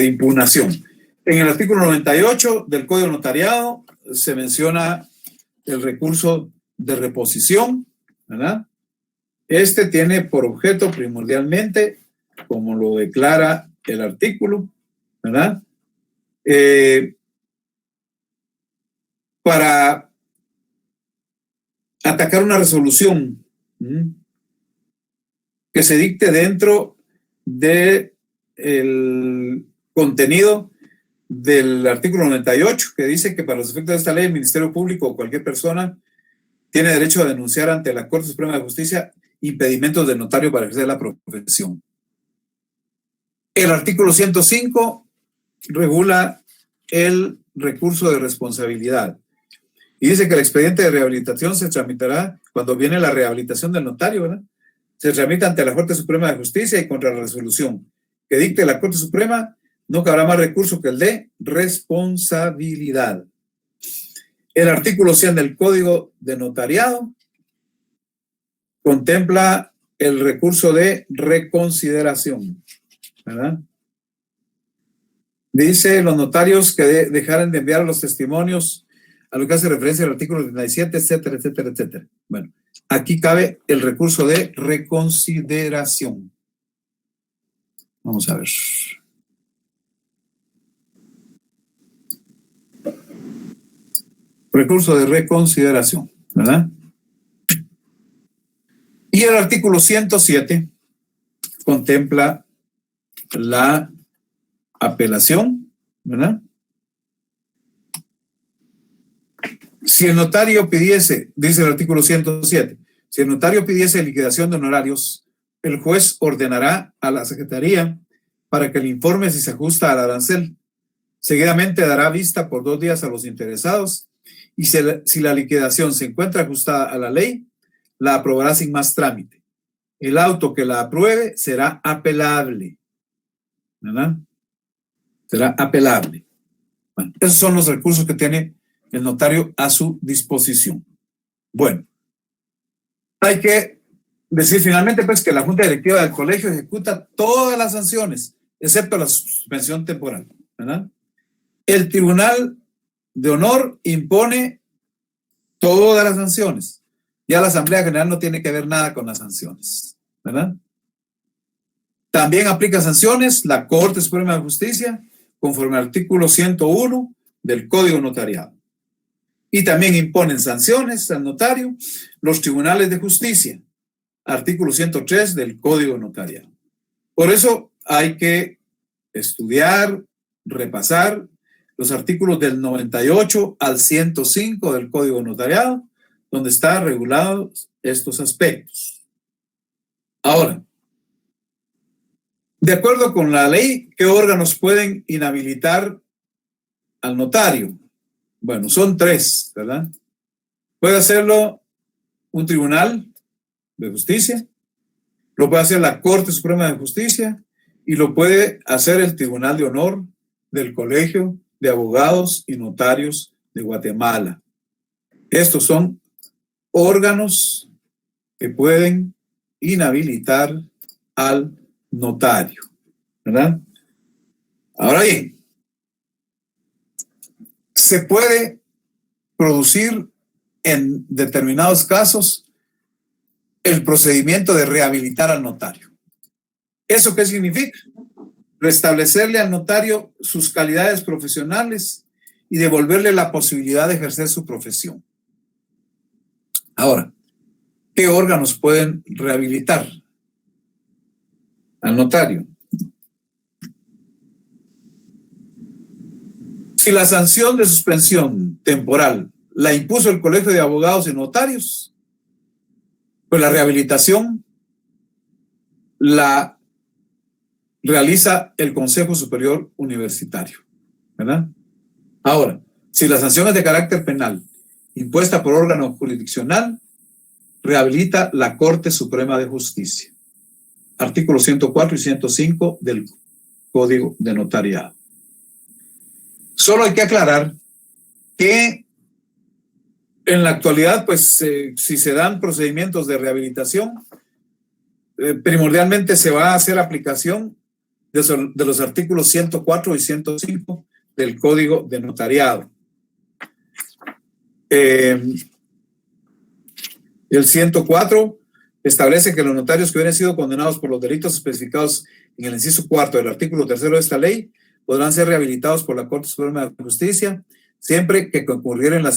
impugnación. En el artículo 98 del Código Notariado se menciona el recurso de reposición, ¿verdad? Este tiene por objeto primordialmente, como lo declara el artículo, ¿verdad? Para atacar una resolución que se dicte dentro del contenido del artículo 98, que dice que para los efectos de esta ley el Ministerio Público o cualquier persona tiene derecho a denunciar ante la Corte Suprema de Justicia impedimentos del notario para ejercer la profesión. El artículo 105 regula el recurso de responsabilidad y dice que el expediente de rehabilitación se tramitará cuando viene la rehabilitación del notario, ¿verdad? Se tramita ante la Corte Suprema de Justicia y contra la resolución que dicte la Corte Suprema no cabrá más recurso que el de responsabilidad. El artículo 100 del Código de Notariado contempla el recurso de reconsideración, ¿verdad? Dice los notarios que dejaran de enviar los testimonios a lo que hace referencia al artículo 37, etcétera, etcétera, etcétera. Bueno, aquí cabe el recurso de reconsideración. Vamos a ver. Recurso de reconsideración, ¿verdad? Y el artículo 107 contempla la apelación, ¿verdad? Si el notario pidiese, dice el artículo 107, si el notario pidiese liquidación de honorarios, el juez ordenará a la Secretaría para que le informe si se ajusta al arancel. Seguidamente dará vista por 2 días a los interesados y si la liquidación se encuentra ajustada a la ley, la aprobará sin más trámite. El auto que la apruebe será apelable, ¿verdad? Será apelable. Bueno, esos son los recursos que tiene el notario a su disposición. Bueno, hay que decir finalmente pues que la Junta Directiva del Colegio ejecuta todas las sanciones, excepto la suspensión temporal, ¿verdad? El Tribunal de Honor impone todas las sanciones. Ya la Asamblea General no tiene que ver nada con las sanciones, ¿verdad? También aplica sanciones la Corte Suprema de Justicia, conforme al artículo 101 del Código Notariado. Y también imponen sanciones al notario los tribunales de justicia, artículo 103 del Código Notariado. Por eso hay que estudiar, repasar los artículos del 98 al 105 del Código Notariado, donde están regulados estos aspectos. Ahora, de acuerdo con la ley, ¿qué órganos pueden inhabilitar al notario? Bueno, son 3, ¿verdad? Puede hacerlo un tribunal de justicia, lo puede hacer la Corte Suprema de Justicia y lo puede hacer el Tribunal de Honor del Colegio de Abogados y Notarios de Guatemala. Estos son órganos que pueden inhabilitar al notario, ¿verdad? Ahora bien, se puede producir en determinados casos el procedimiento de rehabilitar al notario. ¿Eso qué significa? Restablecerle al notario sus calidades profesionales y devolverle la posibilidad de ejercer su profesión. Ahora, ¿qué órganos pueden rehabilitar al notario? Si la sanción de suspensión temporal la impuso el Colegio de Abogados y Notarios, pues la rehabilitación la realiza el Consejo Superior Universitario, ¿verdad? Ahora, si la sanción es de carácter penal, impuesta por órgano jurisdiccional, rehabilita la Corte Suprema de Justicia. Artículos 104 y 105 del Código de Notariado. Solo hay que aclarar que en la actualidad, pues, si se dan procedimientos de rehabilitación, primordialmente se va a hacer aplicación de los artículos 104 y 105 del Código de Notariado. El 104 establece que los notarios que hubieran sido condenados por los delitos especificados en el inciso 4 del artículo 3 de esta ley podrán ser rehabilitados por la Corte Suprema de Justicia siempre que concurrieran las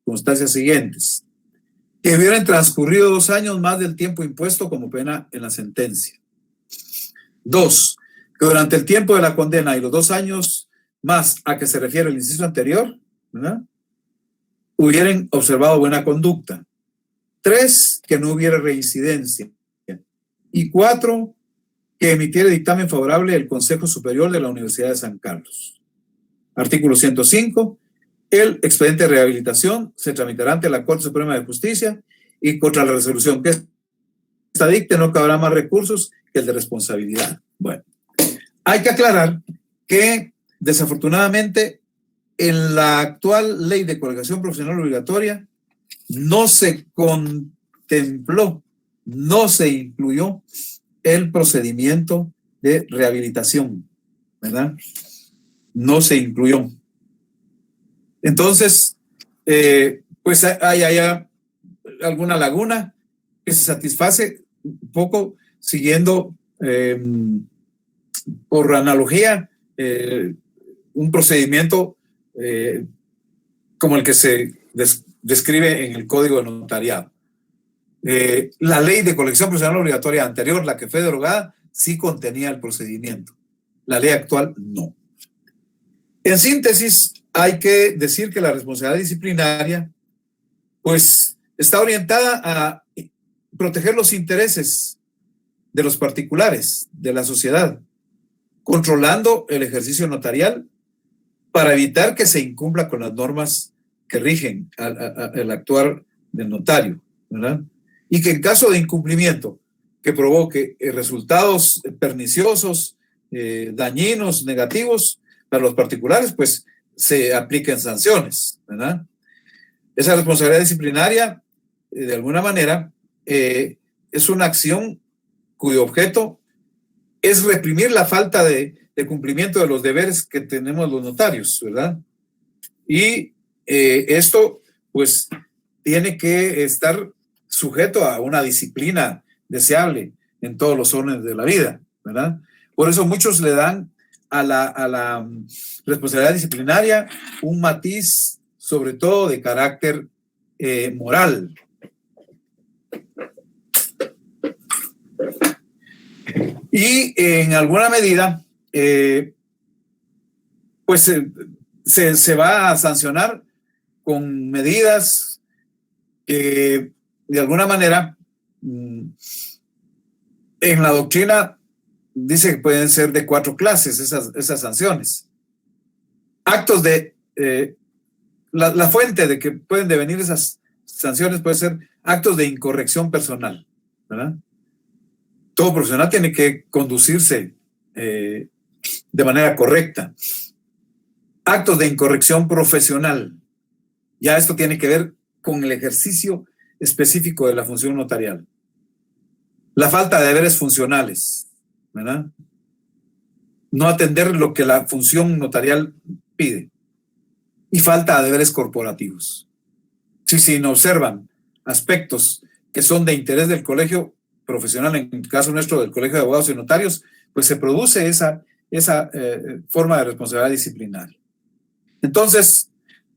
circunstancias siguientes: que hubieran transcurrido 2 años más del tiempo impuesto como pena en la sentencia. 2, que durante el tiempo de la condena y los 2 años más a que se refiere el inciso anterior, ¿verdad?, hubieran observado buena conducta. 3, que no hubiera reincidencia. Y 4, que emitiera dictamen favorable el Consejo Superior de la Universidad de San Carlos. Artículo 105. El expediente de rehabilitación se tramitará ante la Corte Suprema de Justicia y contra la resolución que esta dicte no cabrá más recursos que el de responsabilidad. Bueno, hay que aclarar que desafortunadamente en la actual ley de colegiación profesional obligatoria no se contempló, no se incluyó el procedimiento de rehabilitación, ¿verdad? No se incluyó. Entonces, pues hay allá alguna laguna que se satisface un poco siguiendo, por analogía, un procedimiento como el que se describe en el Código de Notariado. La ley de colección profesional obligatoria anterior, la que fue derogada, sí contenía el procedimiento. La ley actual no. En síntesis, hay que decir que la responsabilidad disciplinaria, pues, está orientada a proteger los intereses de los particulares, de la sociedad, controlando el ejercicio notarial para evitar que se incumpla con las normas que rigen el actuar del notario, ¿verdad? Y que en caso de incumplimiento que provoque resultados perniciosos, dañinos, negativos para los particulares, pues se apliquen sanciones, ¿verdad? Esa responsabilidad disciplinaria, de alguna manera, es una acción cuyo objeto es reprimir la falta de cumplimiento de los deberes que tenemos los notarios, ¿verdad? Y esto, pues, tiene que estar sujeto a una disciplina deseable en todos los órdenes de la vida, ¿verdad? Por eso muchos le dan a la responsabilidad disciplinaria un matiz, sobre todo de carácter moral. Y en alguna medida, pues se va a sancionar con medidas que de alguna manera en la doctrina dice que pueden ser de 4 clases esas sanciones. Actos de, la fuente de que pueden devenir esas sanciones puede ser actos de incorrección personal, ¿verdad? Todo profesional tiene que conducirse de manera correcta. Actos de incorrección profesional. Ya esto tiene que ver con el ejercicio específico de la función notarial. La falta de deberes funcionales, ¿verdad? No atender lo que la función notarial pide. Y falta de deberes corporativos. Si se observan aspectos que son de interés del colegio profesional, en el caso nuestro del Colegio de Abogados y Notarios, pues se produce esa forma de responsabilidad disciplinaria. Entonces,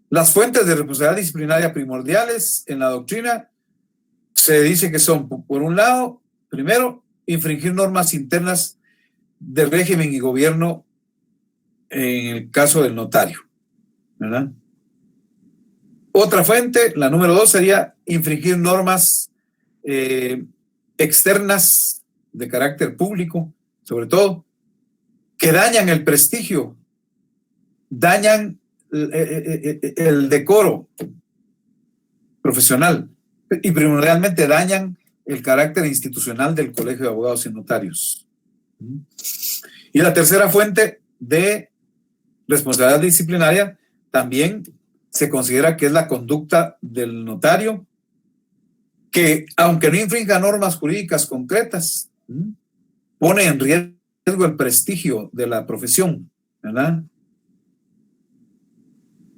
las fuentes de responsabilidad disciplinaria primordiales en la doctrina se dice que son, por un lado, primero, infringir normas internas de régimen y gobierno en el caso del notario, ¿verdad? Otra fuente, la número 2, sería infringir normas externas de carácter público, sobre todo, que dañan el prestigio, dañan el decoro profesional y primordialmente dañan el carácter institucional del Colegio de Abogados y Notarios. Y la tercera fuente de responsabilidad disciplinaria también se considera que es la conducta del notario, que aunque no infrinja normas jurídicas concretas, pone en riesgo el prestigio de la profesión, ¿verdad?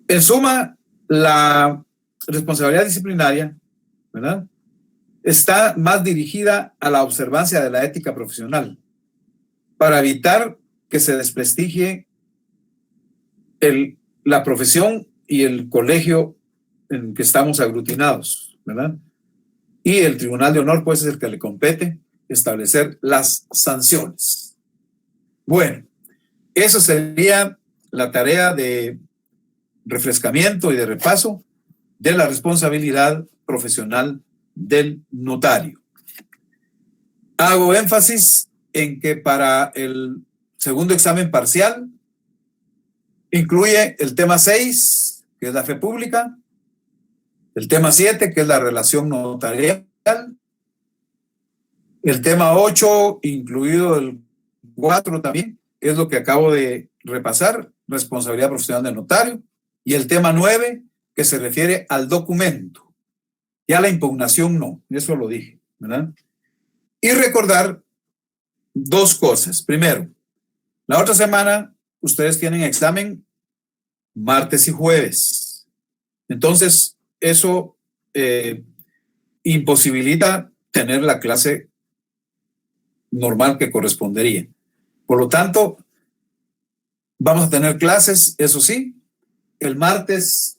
En suma, la responsabilidad disciplinaria, ¿verdad?, está más dirigida a la observancia de la ética profesional para evitar que se desprestigie la profesión y el colegio en que estamos aglutinados, ¿verdad? Y el Tribunal de Honor, pues, es el que le compete establecer las sanciones. Bueno, eso sería la tarea de refrescamiento y de repaso de la responsabilidad profesional del notario. Hago énfasis en que para el segundo examen parcial incluye el tema 6, que es la fe pública, el tema 7, que es la relación notarial, el tema 8, incluido el 4 también, que es lo que acabo de repasar, responsabilidad profesional del notario, y el tema 9, que se refiere al documento. Ya la impugnación no, eso lo dije, ¿verdad? Y recordar 2 cosas. Primero, la otra semana ustedes tienen examen martes y jueves. Entonces, eso imposibilita tener la clase normal que correspondería. Por lo tanto, vamos a tener clases, eso sí, el martes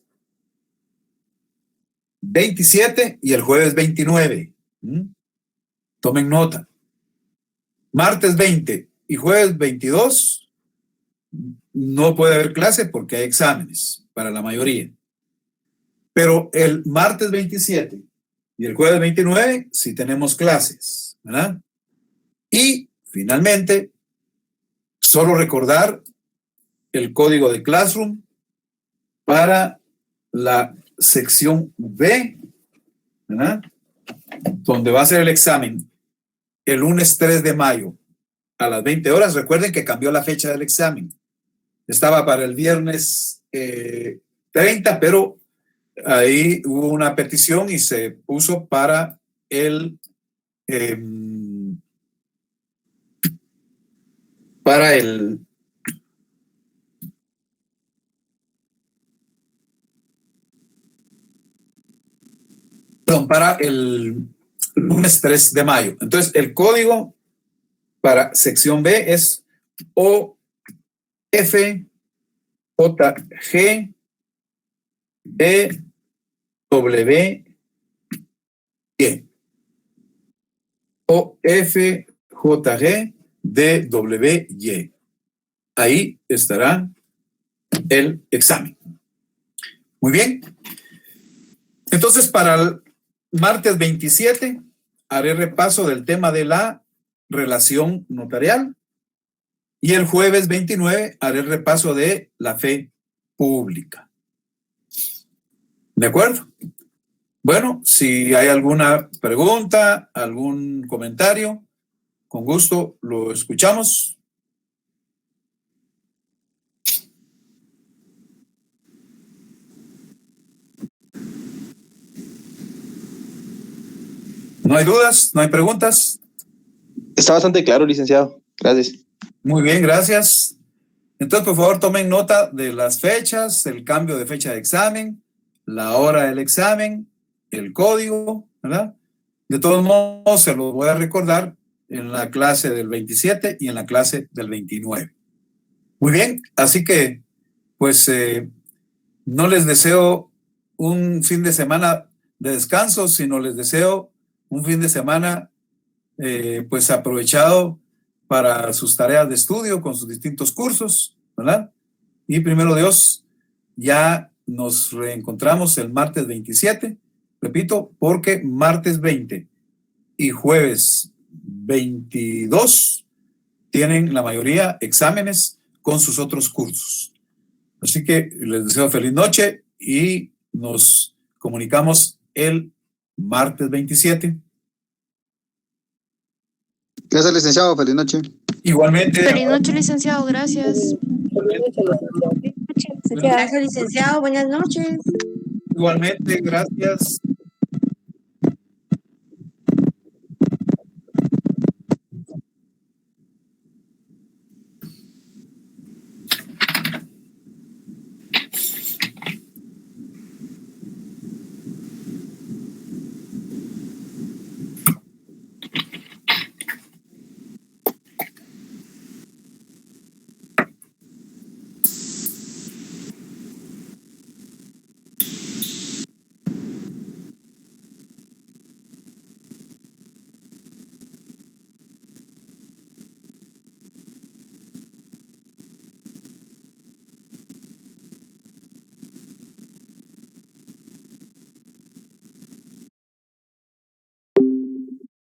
27 y el jueves 29. Tomen nota. martes 20 y jueves 22 no puede haber clase porque hay exámenes para la mayoría. Pero el martes 27 y el jueves 29 sí tenemos clases, ¿verdad? Y finalmente, solo recordar el código de Classroom para la sección B, ¿verdad? Donde va a ser el examen el lunes 3 de mayo a las 20 horas. Recuerden que cambió la fecha del examen. Estaba para el viernes 30, pero ahí hubo una petición y se puso para el para el lunes 3 de mayo. Entonces, el código para sección B es OFJG DWY. OFJG DWY. Ahí estará el examen. Muy bien. Entonces, para el martes 27 haré repaso del tema de la relación notarial y el jueves 29 haré repaso de la fe pública. ¿De acuerdo? Bueno, si hay alguna pregunta, algún comentario, con gusto lo escuchamos. ¿No hay dudas? ¿No hay preguntas? Está bastante claro, licenciado. Gracias. Muy bien, gracias. Entonces, por favor, tomen nota de las fechas, el cambio de fecha de examen, la hora del examen, el código, ¿verdad? De todos modos, se los voy a recordar en la clase del 27 y en la clase del 29. Muy bien, así que, pues, no les deseo un fin de semana de descanso, sino les deseo un fin de semana, pues, aprovechado para sus tareas de estudio con sus distintos cursos, ¿verdad? Y primero Dios, ya nos reencontramos el martes 27, repito, porque martes 20 y jueves 22 tienen la mayoría exámenes con sus otros cursos. Así que les deseo feliz noche y nos comunicamos el martes 27. Gracias, licenciado. Feliz noche. Igualmente. Feliz noche, licenciado. Gracias. Gracias, licenciado. Buenas noches. Igualmente, gracias.